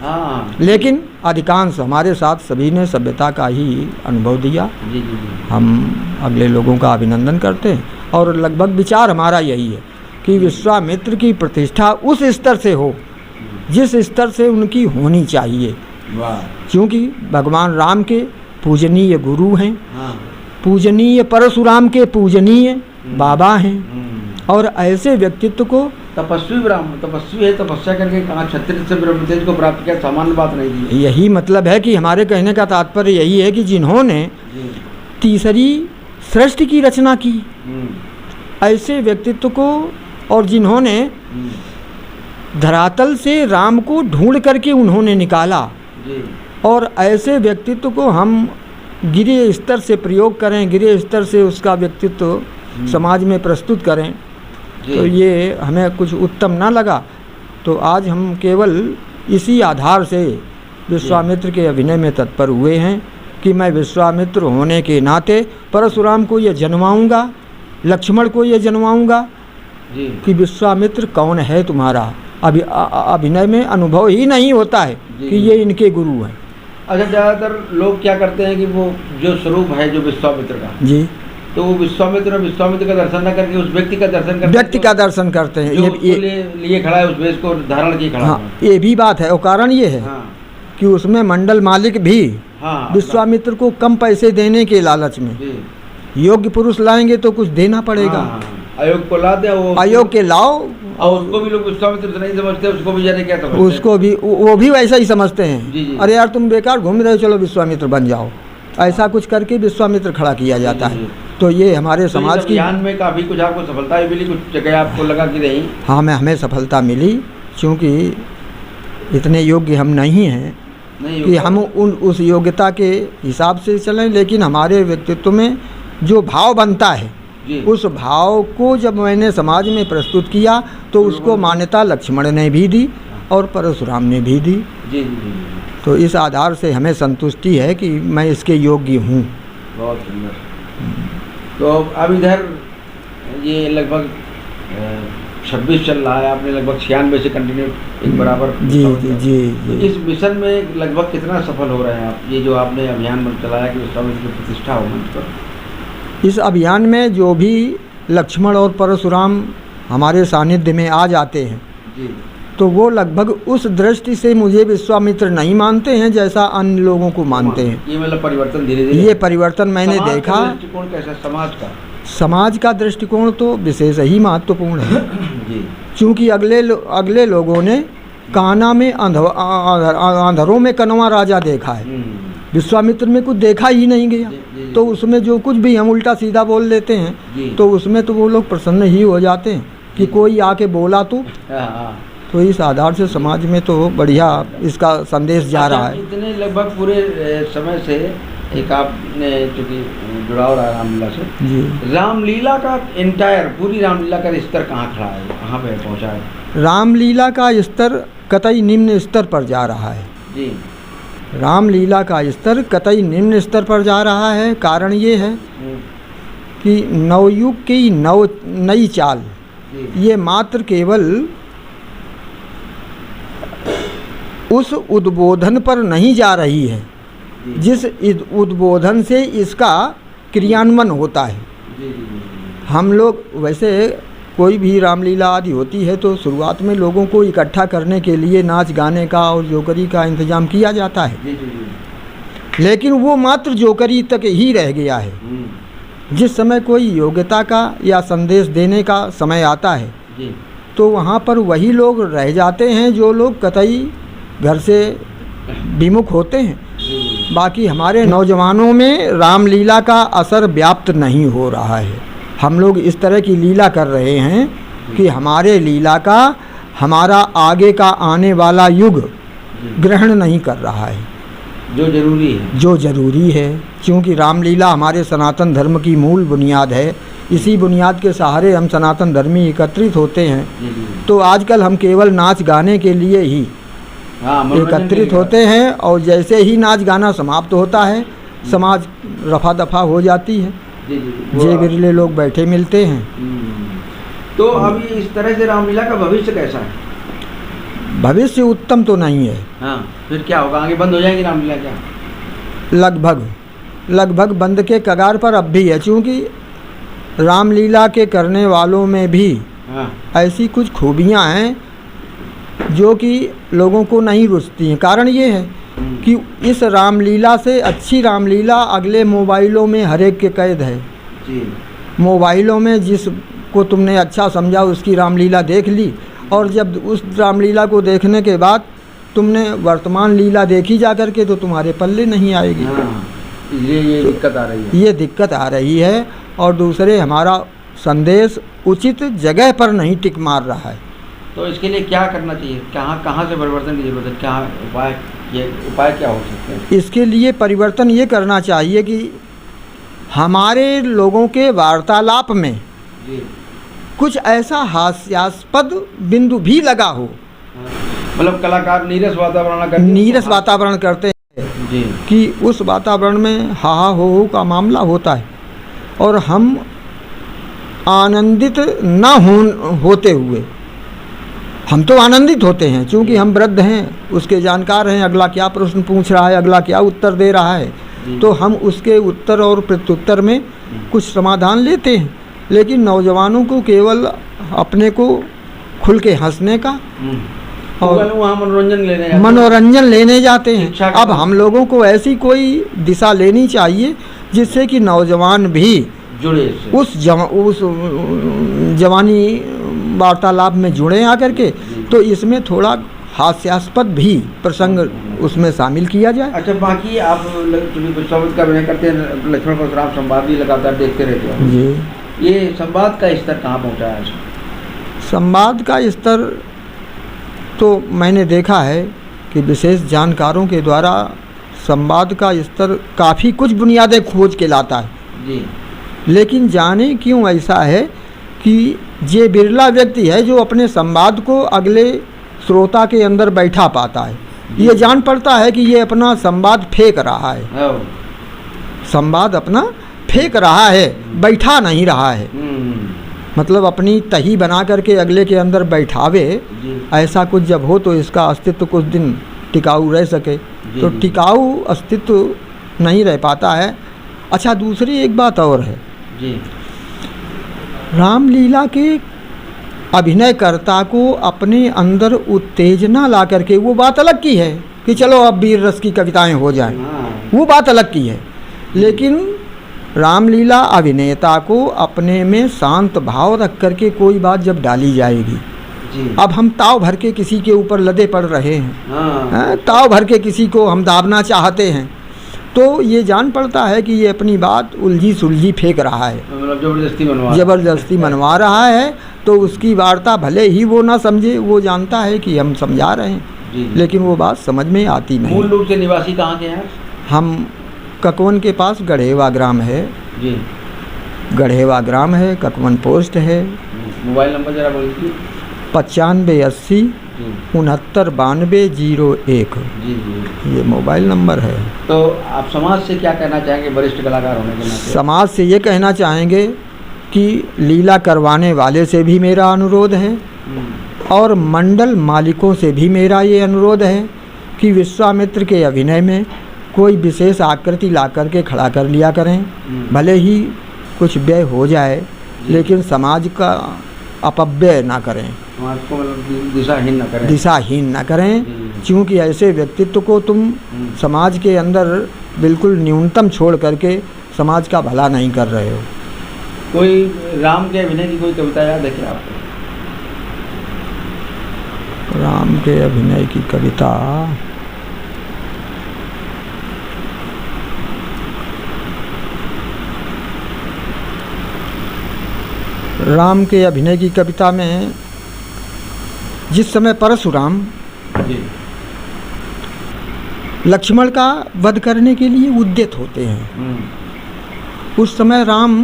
हाँ। लेकिन अधिकांश हमारे साथ सभी ने सभ्यता का ही अनुभव दिया। जी जी जी। हम अगले लोगों का अभिनंदन करते हैं और लगभग विचार हमारा यही है कि विश्वामित्र की प्रतिष्ठा उस स्तर से हो जिस स्तर से उनकी होनी चाहिए, वाह। क्योंकि भगवान राम के पूजनीय गुरु हैं, हाँ। पूजनीय परशुराम के पूजनीय बाबा हैं, और ऐसे व्यक्तित्व को तपस्वी ब्राह्मण, तपस्वी है, तपस्या करके कहाँ क्षत्रिय से ब्रह्म तेज को प्राप्त किया, सामान्य बात नहीं थी। यही मतलब है कि हमारे कहने का तात्पर्य यही है कि जिन्होंने जी। तीसरी सृष्टि की रचना की, ऐसे व्यक्तित्व को, और जिन्होंने धरातल से राम को ढूंढ करके उन्होंने निकाला, जी। और ऐसे व्यक्तित्व को हम गिरे स्तर से प्रयोग करें, गिरे स्तर से उसका व्यक्तित्व समाज में प्रस्तुत करें, तो ये हमें कुछ उत्तम ना लगा। तो आज हम केवल इसी आधार से विश्वामित्र के अभिनय में तत्पर हुए हैं कि मैं विश्वामित्र होने के नाते परशुराम को ये जनवाऊँगा, लक्ष्मण को ये जनवाऊँगा कि विश्वामित्र कौन है तुम्हारा। अभिनय में अनुभव ही नहीं होता है कि ये इनके गुरु हैं। अच्छा, ज़्यादातर लोग क्या करते हैं कि वो जो स्वरूप है जो विश्वामित्र का जी, तो वो विश्वामित्र का दर्शन न करके उस व्यक्ति का दर्शन करते हैं, व्यक्ति का दर्शन करते हैं। ये लिए खड़ा है, उस वेश को धारण किए खड़ा है। हाँ, ये भी बात है, और कारण ये है हाँ। कि उसमें मंडल मालिक भी हाँ, विश्वामित्र को कम पैसे देने के लालच में योग्य पुरुष लाएंगे तो कुछ देना पड़ेगा। हाँ, अयोग को ला दे, वो अयोग के लाओ, और उसको भी लोग विश्वामित्र से नहीं समझते, उसको भी जाने क्या समझते, उसको भी वो भी वैसा ही समझते हैं। जी, जी। अरे यार तुम बेकार घूम रहे हो, चलो विश्वामित्र बन जाओ, ऐसा कुछ करके विश्वामित्र खड़ा किया जाता है। तो ये हमारे समाज की ज्ञान में काफ़ी कुछ आपको सफलता मिली, कुछ जगह आपको लगा कि नहीं? हाँ, हमें सफलता मिली, क्योंकि इतने योग्य हम नहीं हैं कि हम उस योग्यता के हिसाब से चलें, लेकिन हमारे व्यक्तित्व में जो भाव बनता है उस भाव को जब मैंने समाज में प्रस्तुत किया तो उसको मान्यता लक्ष्मण ने भी दी और परशुराम ने भी दी। जी जी। तो इस आधार से हमें संतुष्टि है कि मैं इसके योग्य हूँ। बहुत सुंदर। तो अब इधर ये लगभग 26 चल रहा है, आपने लगभग 96 से कंटिन्यू एक बराबर। जी जी जी जी। इस मिशन में लगभग कितना सफल हो रहे हैं आप, ये जो आपने अभियान चलाया कि विश्वामित्र की प्रतिष्ठा हो मंच पर? इस अभियान में जो भी लक्ष्मण और परशुराम हमारे सानिध्य में आ जाते हैं जी, तो वो लगभग उस दृष्टि से मुझे विश्वामित्र नहीं मानते हैं जैसा अन्य लोगों को मानते हैं। ये मतलब परिवर्तन धीरे धीरे, ये परिवर्तन मैंने देखा। दृष्टिकोण कैसा समाज का दृष्टिकोण तो विशेष ही महत्वपूर्ण है जी, क्योंकि अगले लोगों ने कान्हा में अंधरों में कनवा राजा देखा है, विश्वामित्र में कुछ देखा ही नहीं गया। तो उसमें जो कुछ भी हम उल्टा सीधा बोल देते हैं तो उसमें तो वो लोग प्रसन्न ही हो जाते हैं कि कोई आके बोला तो इस आधार से समाज में तो बढ़िया इसका संदेश जा रहा है। इतने लगभग पूरे समय से एक आपने चूँकि जुड़ाव रहा रामलीला से जी, रामलीला का पूरी रामलीला का स्तर कहाँ खड़ा है, कहाँ पे पहुँचा है? रामलीला का स्तर कतई निम्न स्तर पर जा रहा है जी। रामलीला का स्तर कतई निम्न स्तर पर जा रहा है। कारण ये है कि नवयुग की नई चाल ये मात्र केवल उस उद्बोधन पर नहीं जा रही है जिस उद्बोधन से इसका क्रियान्वयन होता है। हम लोग वैसे कोई भी रामलीला आदि होती है तो शुरुआत में लोगों को इकट्ठा करने के लिए नाच गाने का और जोकरी का इंतजाम किया जाता है, लेकिन वो मात्र जोकरी तक ही रह गया है। जिस समय कोई योग्यता का या संदेश देने का समय आता है तो वहाँ पर वही लोग रह जाते हैं जो लोग कतई घर से विमुख होते हैं। बाकी हमारे नौजवानों में रामलीला का असर व्याप्त नहीं हो रहा है। हम लोग इस तरह की लीला कर रहे हैं कि हमारे लीला का हमारा आगे का आने वाला युग ग्रहण नहीं कर रहा है, जो ज़रूरी है, क्योंकि रामलीला हमारे सनातन धर्म की मूल बुनियाद है। इसी बुनियाद के सहारे हम सनातन धर्मी एकत्रित होते हैं। तो आजकल हम केवल नाच गाने के लिए ही एकत्रित होते हैं, और जैसे ही नाच गाना समाप्त होता है समाज रफा दफा हो जाती है, जे बिरले लोग बैठे मिलते हैं। तो अभी इस तरह से रामलीला का भविष्य कैसा है? भविष्य उत्तम तो नहीं है। हाँ, फिर क्या होगा? आगे बंद हो जाएगी रामलीला क्या? लगभग बंद के कगार पर अब भी है, क्योंकि रामलीला के करने वालों में भी ऐसी कुछ खूबियां हैं जो कि लोगों को नहीं रुचती हैं। कारण ये है कि इस रामलीला से अच्छी रामलीला अगले मोबाइलों में हर एक के कैद है। मोबाइलों में जिसको तुमने अच्छा समझा उसकी रामलीला देख ली, और जब उस रामलीला को देखने के बाद तुमने वर्तमान लीला देखी जा कर के तो तुम्हारे पल्ले नहीं आएगी। ये दिक्कत आ रही है। ये दिक्कत आ रही है। और दूसरे हमारा संदेश उचित जगह पर नहीं टिक मार रहा है। तो इसके लिए क्या करना चाहिए? कहाँ से परिवर्तन की जरूरत है? क्या उपाय क्या हो सकते हैं? इसके लिए परिवर्तन ये करना चाहिए कि हमारे लोगों के वार्तालाप में कुछ ऐसा हास्यास्पद बिंदु भी लगा हो। मतलब कलाकार नीरस वातावरण करते हैं जी, कि उस वातावरण में हा हो का मामला होता है, और हम आनंदित न होते हुए, हम तो आनंदित होते हैं क्योंकि हम वृद्ध हैं, उसके जानकार हैं, अगला क्या प्रश्न पूछ रहा है, अगला क्या उत्तर दे रहा है, तो हम उसके उत्तर और प्रत्युत्तर में कुछ समाधान लेते हैं। लेकिन नौजवानों को केवल अपने को खुल के हंसने का और वहाँ मनोरंजन लेने जाते हैं। अब हम लोगों को ऐसी कोई दिशा लेनी चाहिए जिससे कि नौजवान भी जुड़े, उस जवानी वार्तालाप में जुड़े आकर के। तो इसमें थोड़ा हास्यास्पद भी प्रसंग उसमें शामिल किया जाए। अच्छा, बाकी आप स्वागत का अभिनय करते हैं, लक्ष्मण परशुराम संवाद भी लगातार देखते रहते हो जी। ये संवाद का स्तर कहाँ पहुँचा है? संवाद का स्तर तो मैंने देखा है कि विशेष जानकारों के द्वारा संवाद का स्तर काफ़ी कुछ बुनियादें खोज के लाता है जी। लेकिन जाने क्यों ऐसा है कि ये बिरला व्यक्ति है जो अपने संवाद को अगले श्रोता के अंदर बैठा पाता है। ये जान पड़ता है कि ये अपना संवाद फेंक रहा है, संवाद अपना फेंक रहा है, बैठा नहीं रहा है। मतलब अपनी तही बना करके अगले के अंदर बैठावे, ऐसा कुछ जब हो तो इसका अस्तित्व कुछ दिन टिकाऊ रह सके। तो टिकाऊ अस्तित्व नहीं रह पाता है। अच्छा, दूसरी एक बात और है जी। रामलीला के अभिनयकर्ता को अपने अंदर उत्तेजना ला करके, वो बात अलग की है कि चलो अब वीर रस की कविताएं हो जाएं, वो बात अलग की है। लेकिन रामलीला अभिनेता को अपने में शांत भाव रख करके कोई बात जब डाली जाएगी जी। अब हम ताव भर के किसी के ऊपर लदे पड़ रहे हैं, ताव भर के किसी को हम दाबना चाहते हैं, तो ये जान पड़ता है कि ये अपनी बात उलझी सुलझी फेंक रहा है, मतलब जबरदस्ती मनवा रहा है। तो उसकी वार्ता भले ही वो ना समझे, वो जानता है कि हम समझा रहे हैं जी। लेकिन वो बात समझ में आती नहीं। मूल रूप से निवासी कहाँ के हैं? हम ककवन के पास गढ़ेवा ग्राम है जी। गढ़ेवा ग्राम है, ककवन पोस्ट है। मोबाइल नंबर जरा बोल दीजिए। 9580 699201 जी जी, ये मोबाइल नंबर है। तो आप समाज से क्या कहना चाहेंगे वरिष्ठ कलाकार होने के नाते? समाज से ये कहना चाहेंगे कि लीला करवाने वाले से भी मेरा अनुरोध है और मंडल मालिकों से भी मेरा ये अनुरोध है कि विश्वामित्र के अभिनय में कोई विशेष आकृति ला करके खड़ा कर लिया करें, भले ही कुछ व्यय हो जाए लेकिन समाज का अपव्यय ना करें, समाज को मतलब दिशाहीन न करें, दिशाहीन न करें, क्योंकि ऐसे व्यक्तित्व को तुम समाज के अंदर बिल्कुल न्यूनतम छोड़ करके समाज का भला नहीं कर रहे हो। कोई राम के अभिनय की कोई कविता याद है क्या आपको? राम के अभिनय की कविता राम के अभिनय की कविता में जिस समय परशुराम लक्ष्मण का वध करने के लिए उद्यत होते हैं, उस समय राम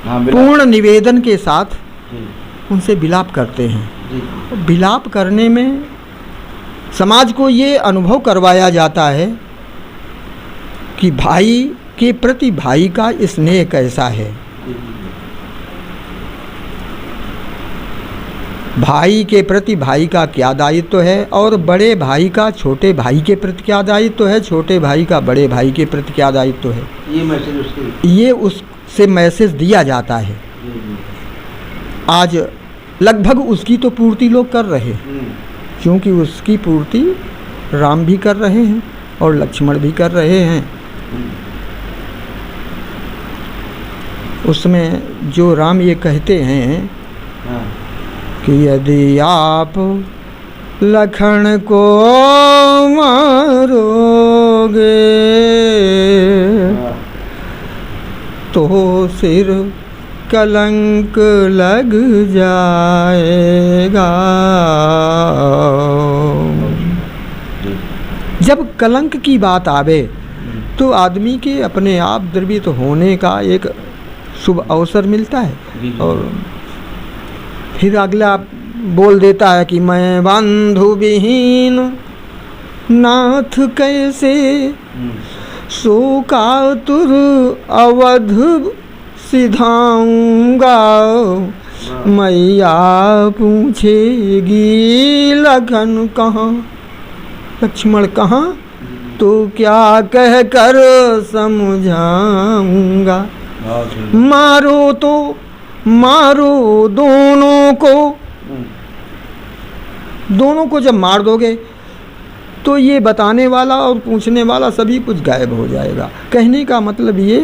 पूर्ण निवेदन के साथ उनसे विलाप करते हैं। विलाप करने में समाज को ये अनुभव करवाया जाता है कि भाई के प्रति भाई का स्नेह कैसा है, भाई के प्रति भाई का क्या दायित्व है और बड़े भाई का छोटे भाई के प्रति क्या दायित्व है, छोटे भाई का बड़े भाई के प्रति क्या दायित्व है। ये उससे मैसेज दिया जाता है। आज लगभग उसकी तो पूर्ति लोग कर रहे हैं, क्योंकि उसकी पूर्ति राम भी कर रहे हैं और लक्ष्मण भी कर रहे हैं। उसमें जो राम ये कहते हैं कि यदि आप लखन को मारोगे तो सिर कलंक लग जाएगा। जब कलंक की बात आवे तो आदमी के अपने आप द्रवित होने का एक शुभ अवसर मिलता है और फिर अगला बोल देता है कि मैं बंधु विहीन नाथ कैसे शोकातुर अवध सिधाऊंगा। मैया पूछेगी लखन कहाँ, लक्ष्मण कहाँ, तो क्या कह कर समझाऊंगा। मारो तो मारो दोनों को जब मार दोगे तो ये बताने वाला और पूछने वाला सभी कुछ गायब हो जाएगा। कहने का मतलब ये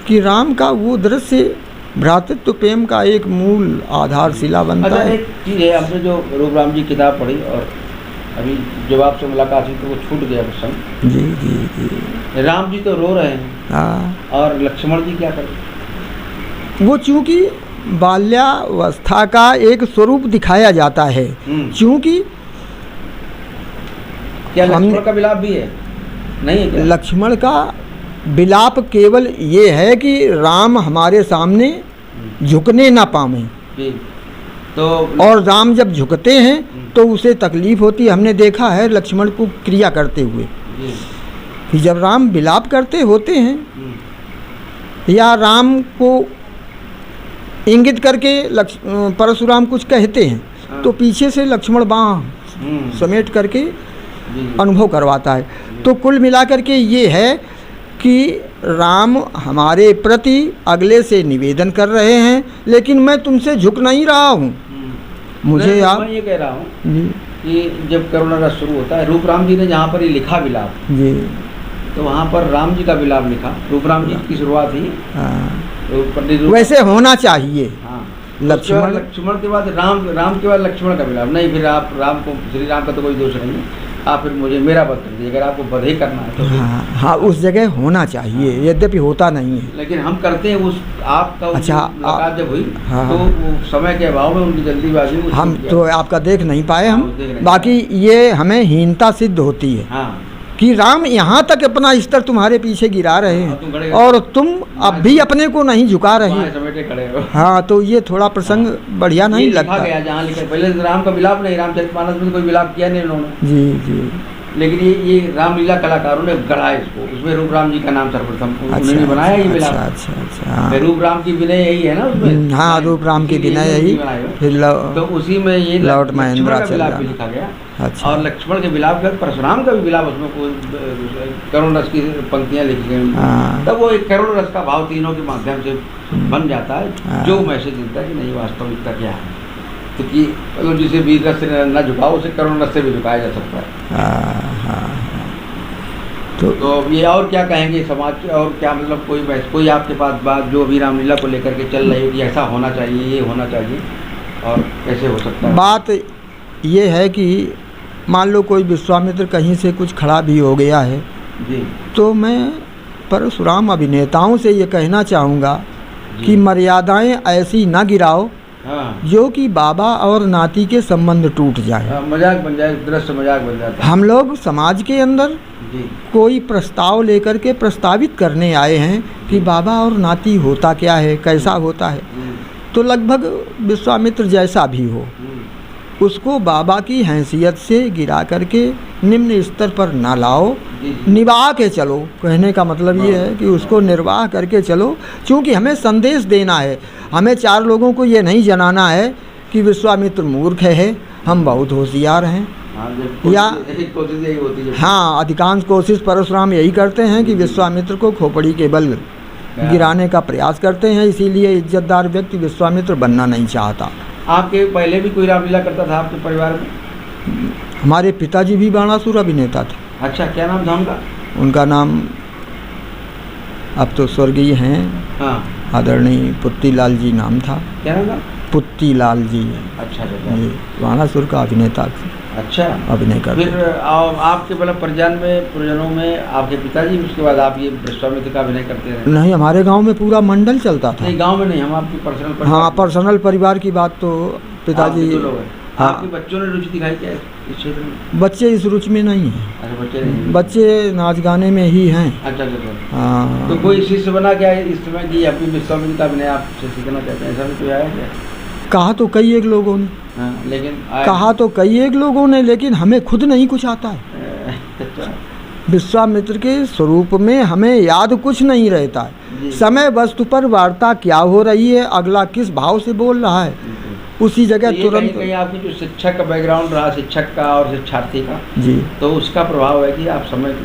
कि राम का वो दृश्य भ्रातृत्व प्रेम का एक मूल आधारशिला बनता है। एक चीज़ है, आपने जो रूप राम जी किताब पढ़ी और अभी जब आपसे मुलाकात हुई तो वो छूट गया प्रसंग। जी जी जी। राम जी तो रो रहे हैं, हाँ, और लक्ष्मण जी क्या कर रहे? वो चूँकि बाल्यावस्था का एक स्वरूप दिखाया जाता है, क्योंकि क्या लक्ष्मण का विलाप भी है? नहीं है क्या? लक्ष्मण का विलाप केवल ये है कि राम हमारे सामने झुकने ना पावे, तो और राम जब झुकते हैं तो उसे तकलीफ होती है। हमने देखा है लक्ष्मण को क्रिया करते हुए कि जब राम विलाप करते होते हैं या राम को इंगित करके परशुराम कुछ कहते हैं तो पीछे से लक्ष्मण बाँह समेट करके अनुभव करवाता है। तो कुल मिलाकर के ये है कि राम हमारे प्रति अगले से निवेदन कर रहे हैं, लेकिन मैं तुमसे झुक नहीं रहा हूँ। मुझे आप मैं ये कह रहा हूँ कि जब करुणा रस शुरू होता है, रूप राम जी ने जहाँ पर ये लिखा विलाप जी, तो वहाँ पर राम जी का विलाप लिखा। रूप राम जी की शुरुआत ही वैसे होना चाहिए। हाँ, लक्ष्मण के बाद राम के बाद लक्ष्मण का विलाप नहीं। फिर आप राम को, श्री राम का तो कोई दोष नहीं है, आप फिर मुझे मेरा वध कर दीजिए। अगर आपको वध ही करना है तो हाँ, उस जगह होना चाहिए, यद्यपि होता नहीं है, लेकिन हम करते हैं। उस आपका अच्छा, मुलाकात जब हुई तो वो समय के अभाव में उनकी जल्दीबाजी हम तो आपका देख नहीं पाए हम। बाकी ये हमें हीनता सिद्ध होती है कि राम यहाँ तक अपना स्तर तुम्हारे पीछे गिरा रहे हैं और तुम अब भी अपने को नहीं झुका रहे। हाँ, तो ये थोड़ा प्रसंग बढ़िया नहीं लगता। गया जहाँ लिखा, पहले राम का विलाप नहीं, रामचरितमानस में कोई विलाप किया नहीं उन्होंने। जी जी। लेकिन ये रामलीला कलाकारों ने गढ़ा इसको, उसमें रूप राम जी का नाम सर्वप्रथम उन्होंने बनाया ये विलाप। अच्छा रूप राम की विनय यही है ना उसमें। हाँ, रूप राम की विनय यही, फिर तो उसी में ये लॉर्ड महेंद्रा का विलाप भी लिखा गया। अच्छा। और लक्ष्मण के विलाप के परशुराम का भी विलाप, उसमें कोई करुण रस की पंक्तियां लिखी गई। तब वो एक करुण रस का भाव तीनों के माध्यम से बन जाता है, जो मैसेज देता है कि नहीं वास्तविकता क्या है। तो कि मतलब जिसे वीर रस से न झुकाओ, उसे करुण रस से भी झुकाया जा सकता है। तो ये और क्या कहेंगे समाज के, और क्या मतलब कोई आपके पास बात जो अभी रामलीला को लेकर के चल रही है कि ऐसा होना चाहिए, ये होना चाहिए और कैसे हो सकता है? बात ये है कि मान लो कोई विश्वामित्र कहीं से कुछ खड़ा भी हो गया है जी, तो मैं परशुराम अभिनेताओं से ये कहना चाहूँगा कि मर्यादाएं ऐसी ना गिराओ जो कि बाबा और नाती के संबंध टूट जाए, मजाक बन जाए, दृश्य मजाक बन जाता है। हम लोग समाज के अंदर जी। कोई प्रस्ताव लेकर के प्रस्तावित करने आए हैं कि बाबा और नाती होता क्या है, कैसा होता है, तो लगभग विश्वामित्र जैसा भी हो उसको बाबा की हैसियत से गिरा करके निम्न स्तर पर ना लाओ, निभा के चलो। कहने का मतलब ये है कि उसको निर्वाह करके चलो, क्योंकि हमें संदेश देना है। हमें 4 लोगों को ये नहीं जनाना है कि विश्वामित्र मूर्ख है, हम बहुत होशियार हैं। या हाँ, अधिकांश कोशिश परशुराम यही करते हैं कि विश्वामित्र को खोपड़ी के बल गिराने का प्रयास करते हैं। इसीलिए इज्जतदार व्यक्ति विश्वामित्र बनना नहीं चाहता। आपके पहले भी कोई रामलीला करता था आपके परिवार में? हमारे पिताजी भी बाणासुर अभिनेता थे। अच्छा, क्या नाम था उनका? उनका नाम अब तो स्वर्गीय हैं, हाँ, आदरणीय पुत्तीलाल जी नाम था। क्या नाम था? पुत्तीलाल जी। अच्छा, ये बाणासुर का अभिनेता थे। अच्छा, अभिनय करते। फिर आपके मतलब परिजनों में आपके पिताजी, उसके बाद आप ये विश्वामित्र का अभिनय करते रहे? नहीं, हमारे गांव में पूरा मंडल चलता था। नहीं, गांव में नहीं, हम आपकी पर्सनल हाँ, पर्सनल परिवार की बात तो पिताजी। हाँ। आपके बच्चों ने रुचि दिखाई क्या इस क्षेत्र में? बच्चे इस रुचि में नहीं हैं। अच्छा, बच्चे नहीं, बच्चे नाच गाने में ही हैं। अच्छा। हाँ। तो कोई शिष्य बना क्या इस समय की अपनी विश्वामित्र का अभिनय आपसे सीखना चाहते हैं, ऐसा भी कोई आया क्या? कहा तो कई एक लोगों ने, लेकिन कहा तो कई एक लोगों ने, लेकिन हमें खुद नहीं कुछ आता है। विश्वामित्र के स्वरूप में हमें याद कुछ नहीं रहता है। समय वस्तु पर वार्ता क्या हो रही है, अगला किस भाव से बोल रहा है, उसी जगह तो तुरंत। कहीं आपकी जो शिक्षक का बैकग्राउंड रहा, शिक्षक का और शिक्षार्थी का जी, तो उसका प्रभाव है कि आप समय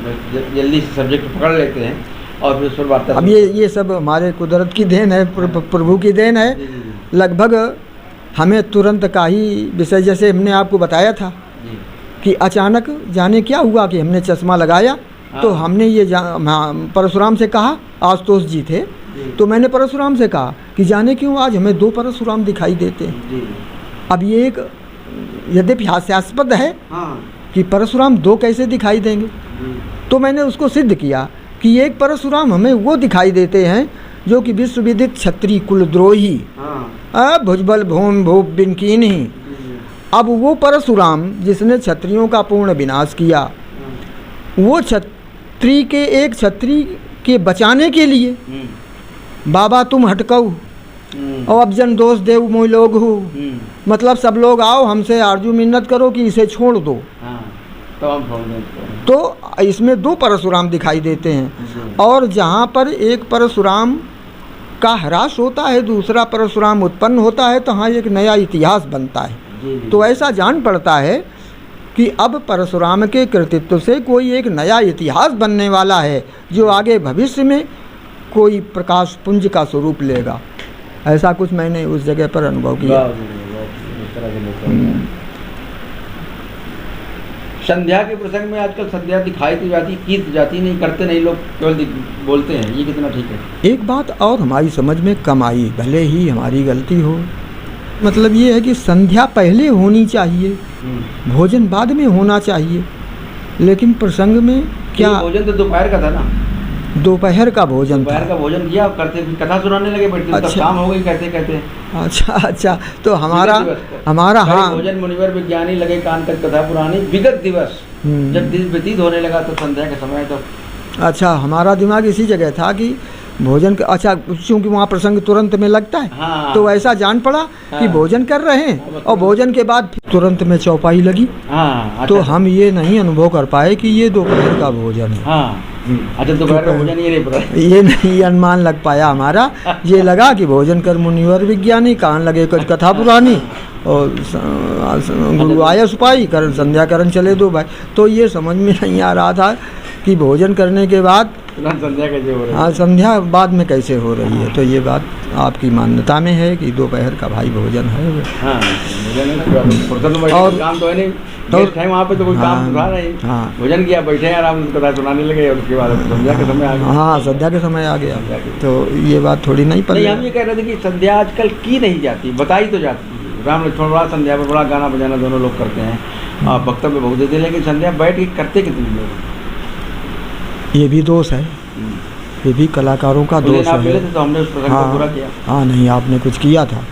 जल्दी से सब्जेक्ट पकड़ लेते हैं और फिर उस पर वार्ता। अब ये सब हमारे कुदरत की देन है, प्रभु की देन है। लगभग हमें तुरंत का ही विषय, जैसे हमने आपको बताया था कि अचानक जाने क्या हुआ कि हमने चश्मा लगाया। तो हमने ये परशुराम से कहा, आशुतोष जी थे, तो मैंने परशुराम से कहा कि जाने क्यों आज हमें 2 परशुराम दिखाई देते हैं। अब ये एक यद्यपि हास्यास्पद है कि परशुराम 2 कैसे दिखाई देंगे, तो मैंने उसको सिद्ध किया कि एक परशुराम हमें वो दिखाई देते हैं जो कि विश्व विदित क्षत्रिय कुलद्रोही, भुजबल भूम भूप बिनकीन ही। अब वो परशुराम जिसने क्षत्रियों का पूर्ण विनाश किया, वो एक क्षत्रिय के बचाने के लिए बाबा तुम हटकऊ और अब जन दोष देव मोई लोग हो, मतलब सब लोग आओ हमसे आरजू मिन्नत करो कि इसे छोड़ दो। तो इसमें 2 परशुराम दिखाई देते हैं, और जहाँ पर एक परशुराम का ह्रास होता है, दूसरा परशुराम उत्पन्न होता है, तो हाँ एक नया इतिहास बनता है। तो ऐसा जान पड़ता है कि अब परशुराम के कृतित्व से कोई एक नया इतिहास बनने वाला है, जो आगे भविष्य में कोई प्रकाश पुंज का स्वरूप लेगा। ऐसा कुछ मैंने उस जगह पर अनुभव किया। संध्या के प्रसंग में आजकल संध्या दिखाई तो जाती, की जाती नहीं, करते नहीं लोग, केवल बोलते हैं, ये कितना ठीक है? एक बात और हमारी समझ में कम आई, भले ही हमारी गलती हो, मतलब ये है कि संध्या पहले होनी चाहिए, भोजन बाद में होना चाहिए, लेकिन प्रसंग में क्या भोजन तो दोपहर का था ना, दोपहर का भोजन दोपहर का भोजन किया, करते कथा सुनाने लगे, बैठते। अच्छा, शाम हो गई कहते कहते। अच्छा, तो हमारा हाँ, भोजन मुनिवर विज्ञानी लगे कान तक कथा पुरानी, विगत दिवस जब दिन व्यतीत होने लगा तो संध्या का समय। तो अच्छा, हमारा दिमाग इसी जगह था कि भोजन अच्छा, क्योंकि वहाँ प्रसंग तुरंत में लगता है। हाँ। तो ऐसा जान पड़ा कि भोजन कर रहे हैं और भोजन के बाद तुरंत में चौपाई लगी। हाँ, तो हम ये नहीं अनुभव कर पाए कि ये दोपहर का भोजन है। हाँ, अच्छा, दोपहर का भोजन ये नहीं पता, ये नहीं अनुमान लग पाया हमारा। ये लगा कि भोजन कर मुनिवर विज्ञानी, कान लगे कुछ कथा पुरानी, और गुरु आया सुपाई कर संध्या करन चले दो भाई। तो ये समझ में नहीं आ रहा था कि भोजन करने के बाद संध्या कैसे हो रही है। हाँ, संध्या बाद में कैसे हो रही है। तो ये बात आपकी मान्यता में है कि दोपहर का भाई भोजन है। हाँ, और काम तो है नहीं, गेस्ट है वहाँ पे तो कोई काम था नहीं। हाँ, भोजन किया, बैठे आराम से कथा सुनाने लगे और उसके बाद संध्या का समय आ गया। हाँ, संध्या के समय आ गया। तो ये बात थोड़ी नहीं पड़ी। हम ये कह रहे थे कि संध्या आजकल की नहीं जाती, बताई तो जाती है। राम लक्ष्मण बड़ा संध्या पर बड़ा गाना बजाना दोनों लोग करते हैं, वक्तव्य बहुत देते हैं, लेकिन संध्या बैठ के करते कितने लोग। ये भी दोष है, ये भी कलाकारों का दोष है। तो हमने उस प्रसंग को पूरा किया। हाँ, नहीं, आपने कुछ किया था।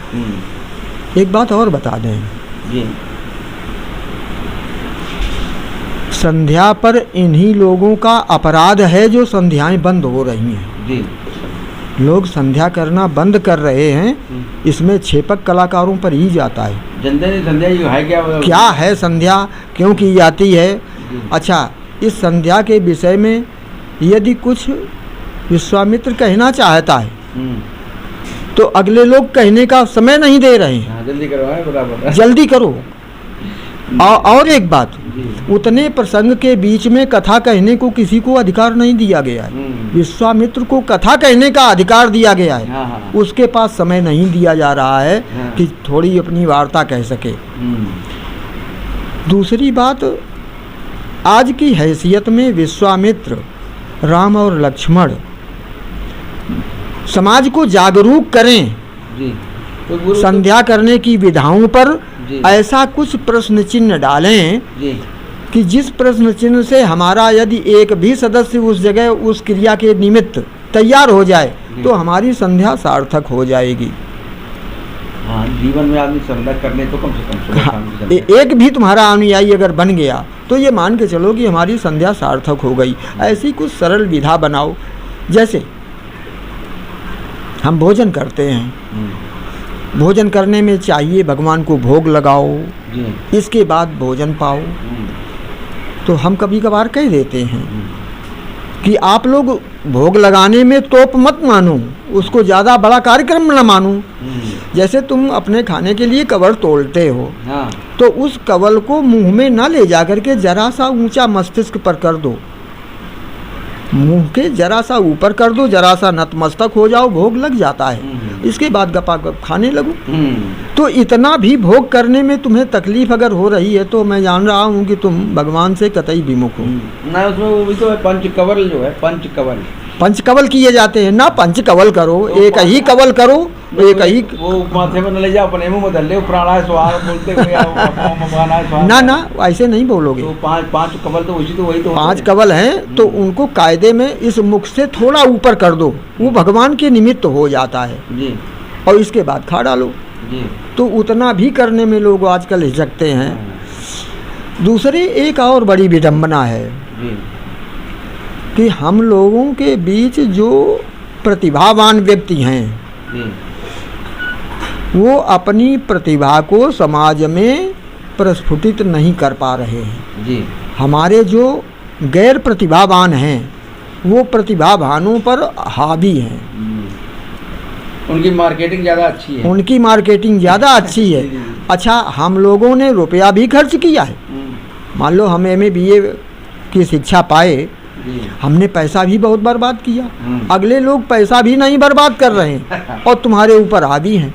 एक बात और बता दें जी, संध्या पर इन्हीं लोगों का अपराध है जो संध्याएं बंद हो रही हैं जी। लोग संध्या करना बंद कर रहे हैं, इसमें छेपक कलाकारों पर ही जाता है। संध्या है क्या है संध्या, क्यों की जाती है। अच्छा, इस संध्या के विषय में यदि कुछ विश्वामित्र कहना चाहता है तो अगले लोग कहने का समय नहीं दे रहे हैं। जल्दी करो, बराबर जल्दी करो। और एक बात, उतने प्रसंग के बीच में कथा कहने को किसी को अधिकार नहीं दिया गया है। विश्वामित्र को कथा कहने का अधिकार दिया गया है। हाँ। उसके पास समय नहीं दिया जा रहा है कि थोड़ी अपनी वार्ता कह सके। दूसरी बात, आज की हैसियत में विश्वामित्र, राम और लक्ष्मण समाज को जागरूक करें जी। तो संध्या करने की विधाओं पर ऐसा कुछ प्रश्न चिन्ह डालें जी कि जिस प्रश्न चिन्ह से हमारा यदि एक भी सदस्य उस जगह उस क्रिया के निमित्त तैयार हो जाए तो हमारी संध्या सार्थक हो जाएगी। हाँ, जीवन में आदमी संध्या करने तो कम से कम एक भी तुम्हारा अनुयायी अगर बन गया तो ये मान के चलो कि हमारी संध्या सार्थक हो गई। ऐसी कुछ सरल विधा बनाओ, जैसे हम भोजन करते हैं, भोजन करने में चाहिए भगवान को भोग लगाओ, इसके बाद भोजन पाओ। तो हम कभी कभार कह देते हैं कि आप लोग भोग लगाने में तोप मत मानो, उसको ज़्यादा बड़ा कार्यक्रम न मानो। जैसे तुम अपने खाने के लिए कवल तोड़ते हो, तो उस कवल को मुंह में न ले जा करके जरा सा ऊंचा मस्तिष्क पर कर दो, मुंह के जरा सा ऊपर कर दो, जरा सा नतमस्तक हो जाओ, भोग लग जाता है। इसके बाद गपागप खाने लगो। तो इतना भी भोग करने में तुम्हें तकलीफ अगर हो रही है तो मैं जान रहा हूँ कि तुम भगवान से कतई विमुख हो। ना, उसमें वो भी तो है पंचकवल, जो है पंचकवल, पंचकवल किए जाते हैं ना। पंचकवल करो, एक ही कवल करो, एक ही वो माथे में न ले जाओ, अपने मुंह में धर ले, प्राणाय स्वाहा बोलते हुए ना ना, ऐसे नहीं बोलोगे। तो पांच कवल तो उसी तो वही तो 5 कवल हैं, तो उनको कायदे में इस मुख से थोड़ा ऊपर कर दो, वो भगवान के निमित्त हो जाता है जी। और इसके बाद खा डालो जी। तो उतना भी करने में लोग आजकल हिचकते हैं। दूसरी एक और बड़ी विडंबना है जी। कि हम लोगों के बीच जो प्रतिभावान व्यक्ति हैं जी। वो अपनी प्रतिभा को समाज में प्रस्फुटित नहीं कर पा रहे हैं जी। हमारे जो गैर प्रतिभावान हैं वो प्रतिभावानों पर हावी हैं, उनकी मार्केटिंग ज़्यादा अच्छी है, उनकी मार्केटिंग ज़्यादा अच्छी है। अच्छा, हम लोगों ने रुपया भी खर्च किया है, मान लो हम MA BA की शिक्षा पाए, हमने पैसा भी बहुत बर्बाद किया, अगले लोग पैसा भी नहीं बर्बाद कर रहे हैं और तुम्हारे ऊपर हावी हैं।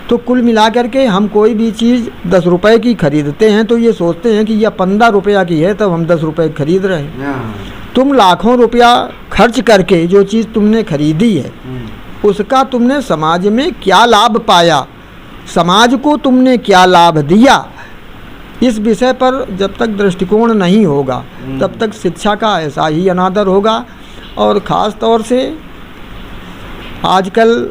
तो कुल मिलाकर के हम कोई भी चीज़ 10 रुपए की खरीदते हैं तो ये सोचते हैं कि यह 15 रुपया की है, तब हम 10 रुपए खरीद रहे हैं। तुम लाखों रुपया खर्च करके जो चीज़ तुमने खरीदी है उसका तुमने समाज में क्या लाभ पाया, समाज को तुमने क्या लाभ दिया, इस विषय पर जब तक दृष्टिकोण नहीं होगा तब तक शिक्षा का ऐसा ही अनादर होगा। और ख़ास तौर से आजकल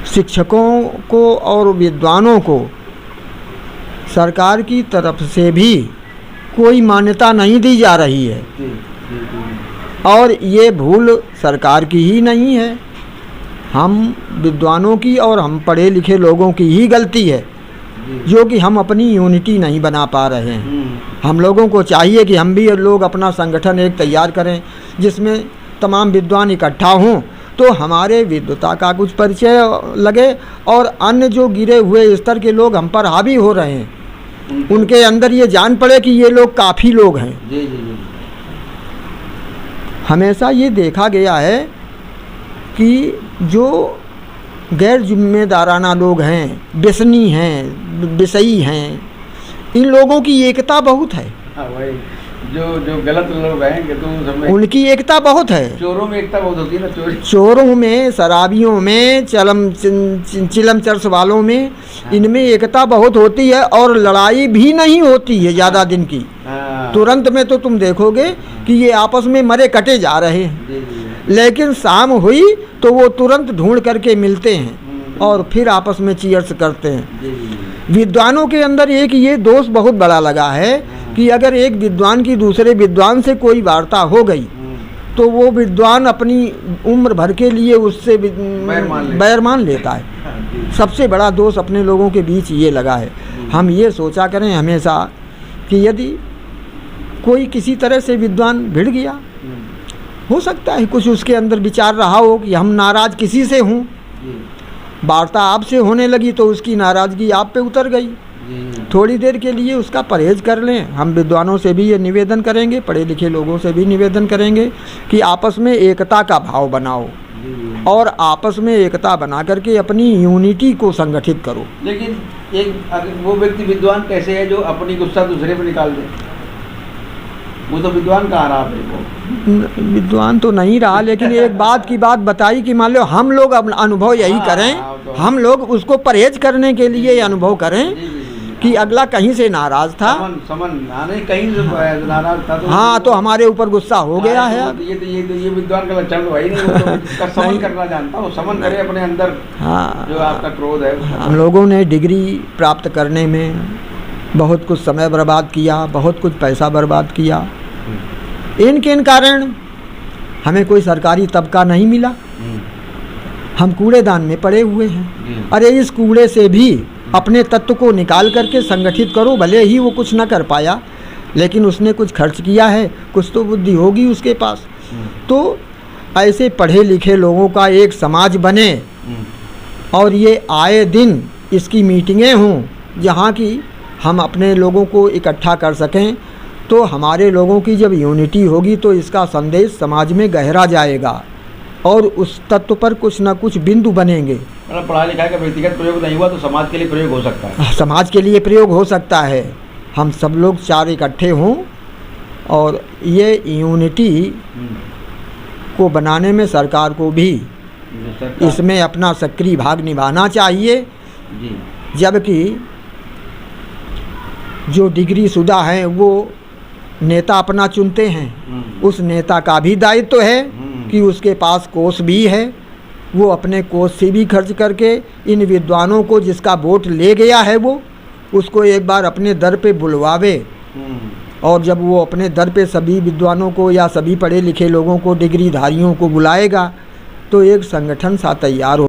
शिक्षकों को और विद्वानों को सरकार की तरफ से भी कोई मान्यता नहीं दी जा रही है। और ये भूल सरकार की ही नहीं है, हम विद्वानों की और हम पढ़े लिखे लोगों की ही गलती है जो कि हम अपनी यूनिटी नहीं बना पा रहे हैं। हम लोगों को चाहिए कि हम भी लोग अपना संगठन एक तैयार करें जिसमें तमाम विद्वान इकट्ठा हों, तो हमारे विद्वता का कुछ परिचय लगे और अन्य जो गिरे हुए स्तर के लोग हम पर हावी हो रहे हैं उनके अंदर ये जान पड़े कि ये लोग काफ़ी लोग हैं। हमेशा ये देखा गया है कि जो गैर जिम्मेदाराना लोग हैं, व्यसनी हैं, विषयी हैं, इन लोगों की एकता बहुत है। वही जो गलत लोग हैं तो उनकी एकता बहुत है। चोरों में एकता बहुत होती है ना, चोरों में, शराबियों में, चिलम चर्च वालों में, इनमें एकता बहुत होती है और लड़ाई भी नहीं होती है ज़्यादा दिन की। तुरंत में तो तुम देखोगे कि ये आपस में मरे कटे जा रहे हैं, लेकिन शाम हुई तो वो तुरंत ढूंढ करके मिलते हैं और फिर आपस में चीयर्स करते हैं। विद्वानों के अंदर एक ये दोष बहुत बड़ा लगा है कि अगर एक विद्वान की दूसरे विद्वान से कोई वार्ता हो गई तो वो विद्वान अपनी उम्र भर के लिए उससे बैर मान लेता है। सबसे बड़ा दोष अपने लोगों के बीच ये लगा है। हम ये सोचा करें हमेशा कि यदि कोई किसी तरह से विद्वान भिड़ गया, हो सकता है कुछ उसके अंदर विचार रहा हो कि हम नाराज़ किसी से हूँ, वार्ता आपसे होने लगी तो उसकी नाराज़गी आप पे उतर गई, थोड़ी देर के लिए उसका परहेज कर लें। हम विद्वानों से भी ये निवेदन करेंगे, पढ़े लिखे लोगों से भी निवेदन करेंगे कि आपस में एकता का भाव बनाओ और आपस में एकता बना करके अपनी यूनिटी को संगठित करो। लेकिन एक वो व्यक्ति विद्वान कैसे है जो अपनी गुस्सा दूसरे पर निकाल दे? वो तो विद्वान कहाँ रहा आपको? विद्वान तो नहीं रहा, लेकिन एक बात की बात बताई कि मान लो हम लोग अपना अनुभव यही करें, हम लोग उसको परहेज करने के लिए अनुभव करें कि अगला कहीं से नाराज था, कहीं से नाराज था तो हाँ, तो हमारे ऊपर गुस्सा हो गया है। ये विद्वान का लक्षण वही नहीं, वो तो समन करना जानता, वो समन करे अपने अंदर। हाँ, जो आपका क्रोध है। हम लोगों ने डिग्री प्राप्त करने में बहुत कुछ समय बर्बाद किया, बहुत कुछ पैसा बर्बाद किया। इन कारण हमें कोई सरकारी तबका नहीं मिला, हम कूड़ेदान में पड़े हुए हैं। अरे इस कूड़े से भी अपने तत्व को निकाल करके संगठित करो। भले ही वो कुछ न कर पाया, लेकिन उसने कुछ खर्च किया है, कुछ तो बुद्धि होगी उसके पास। तो ऐसे पढ़े लिखे लोगों का एक समाज बने और ये आए दिन इसकी मीटिंगें हों जहाँ की हम अपने लोगों को इकट्ठा कर सकें। तो हमारे लोगों की जब यूनिटी होगी तो इसका संदेश समाज में गहरा जाएगा और उस तत्व पर कुछ ना कुछ बिंदु बनेंगे। मतलब पढ़ाई लिखाई का व्यक्तिगत प्रयोग नहीं हुआ तो समाज के लिए प्रयोग हो सकता है। समाज के लिए प्रयोग हो सकता है। हम सब लोग चार इकट्ठे हों और ये यूनिटी को बनाने में सरकार को भी इसमें अपना सक्रिय भाग निभाना चाहिए। जबकि जो डिग्री शुदा हैं वो नेता अपना चुनते हैं, उस नेता का भी दायित्व है कि उसके पास कोष भी है, वो अपने कोष से भी खर्च करके इन विद्वानों को जिसका वोट ले गया है वो उसको एक बार अपने दर पे बुलवावे। और जब वो अपने दर पे सभी विद्वानों को या सभी पढ़े लिखे लोगों को, डिग्रीधारियों को बुलाएगा तो एक संगठन सा तैयार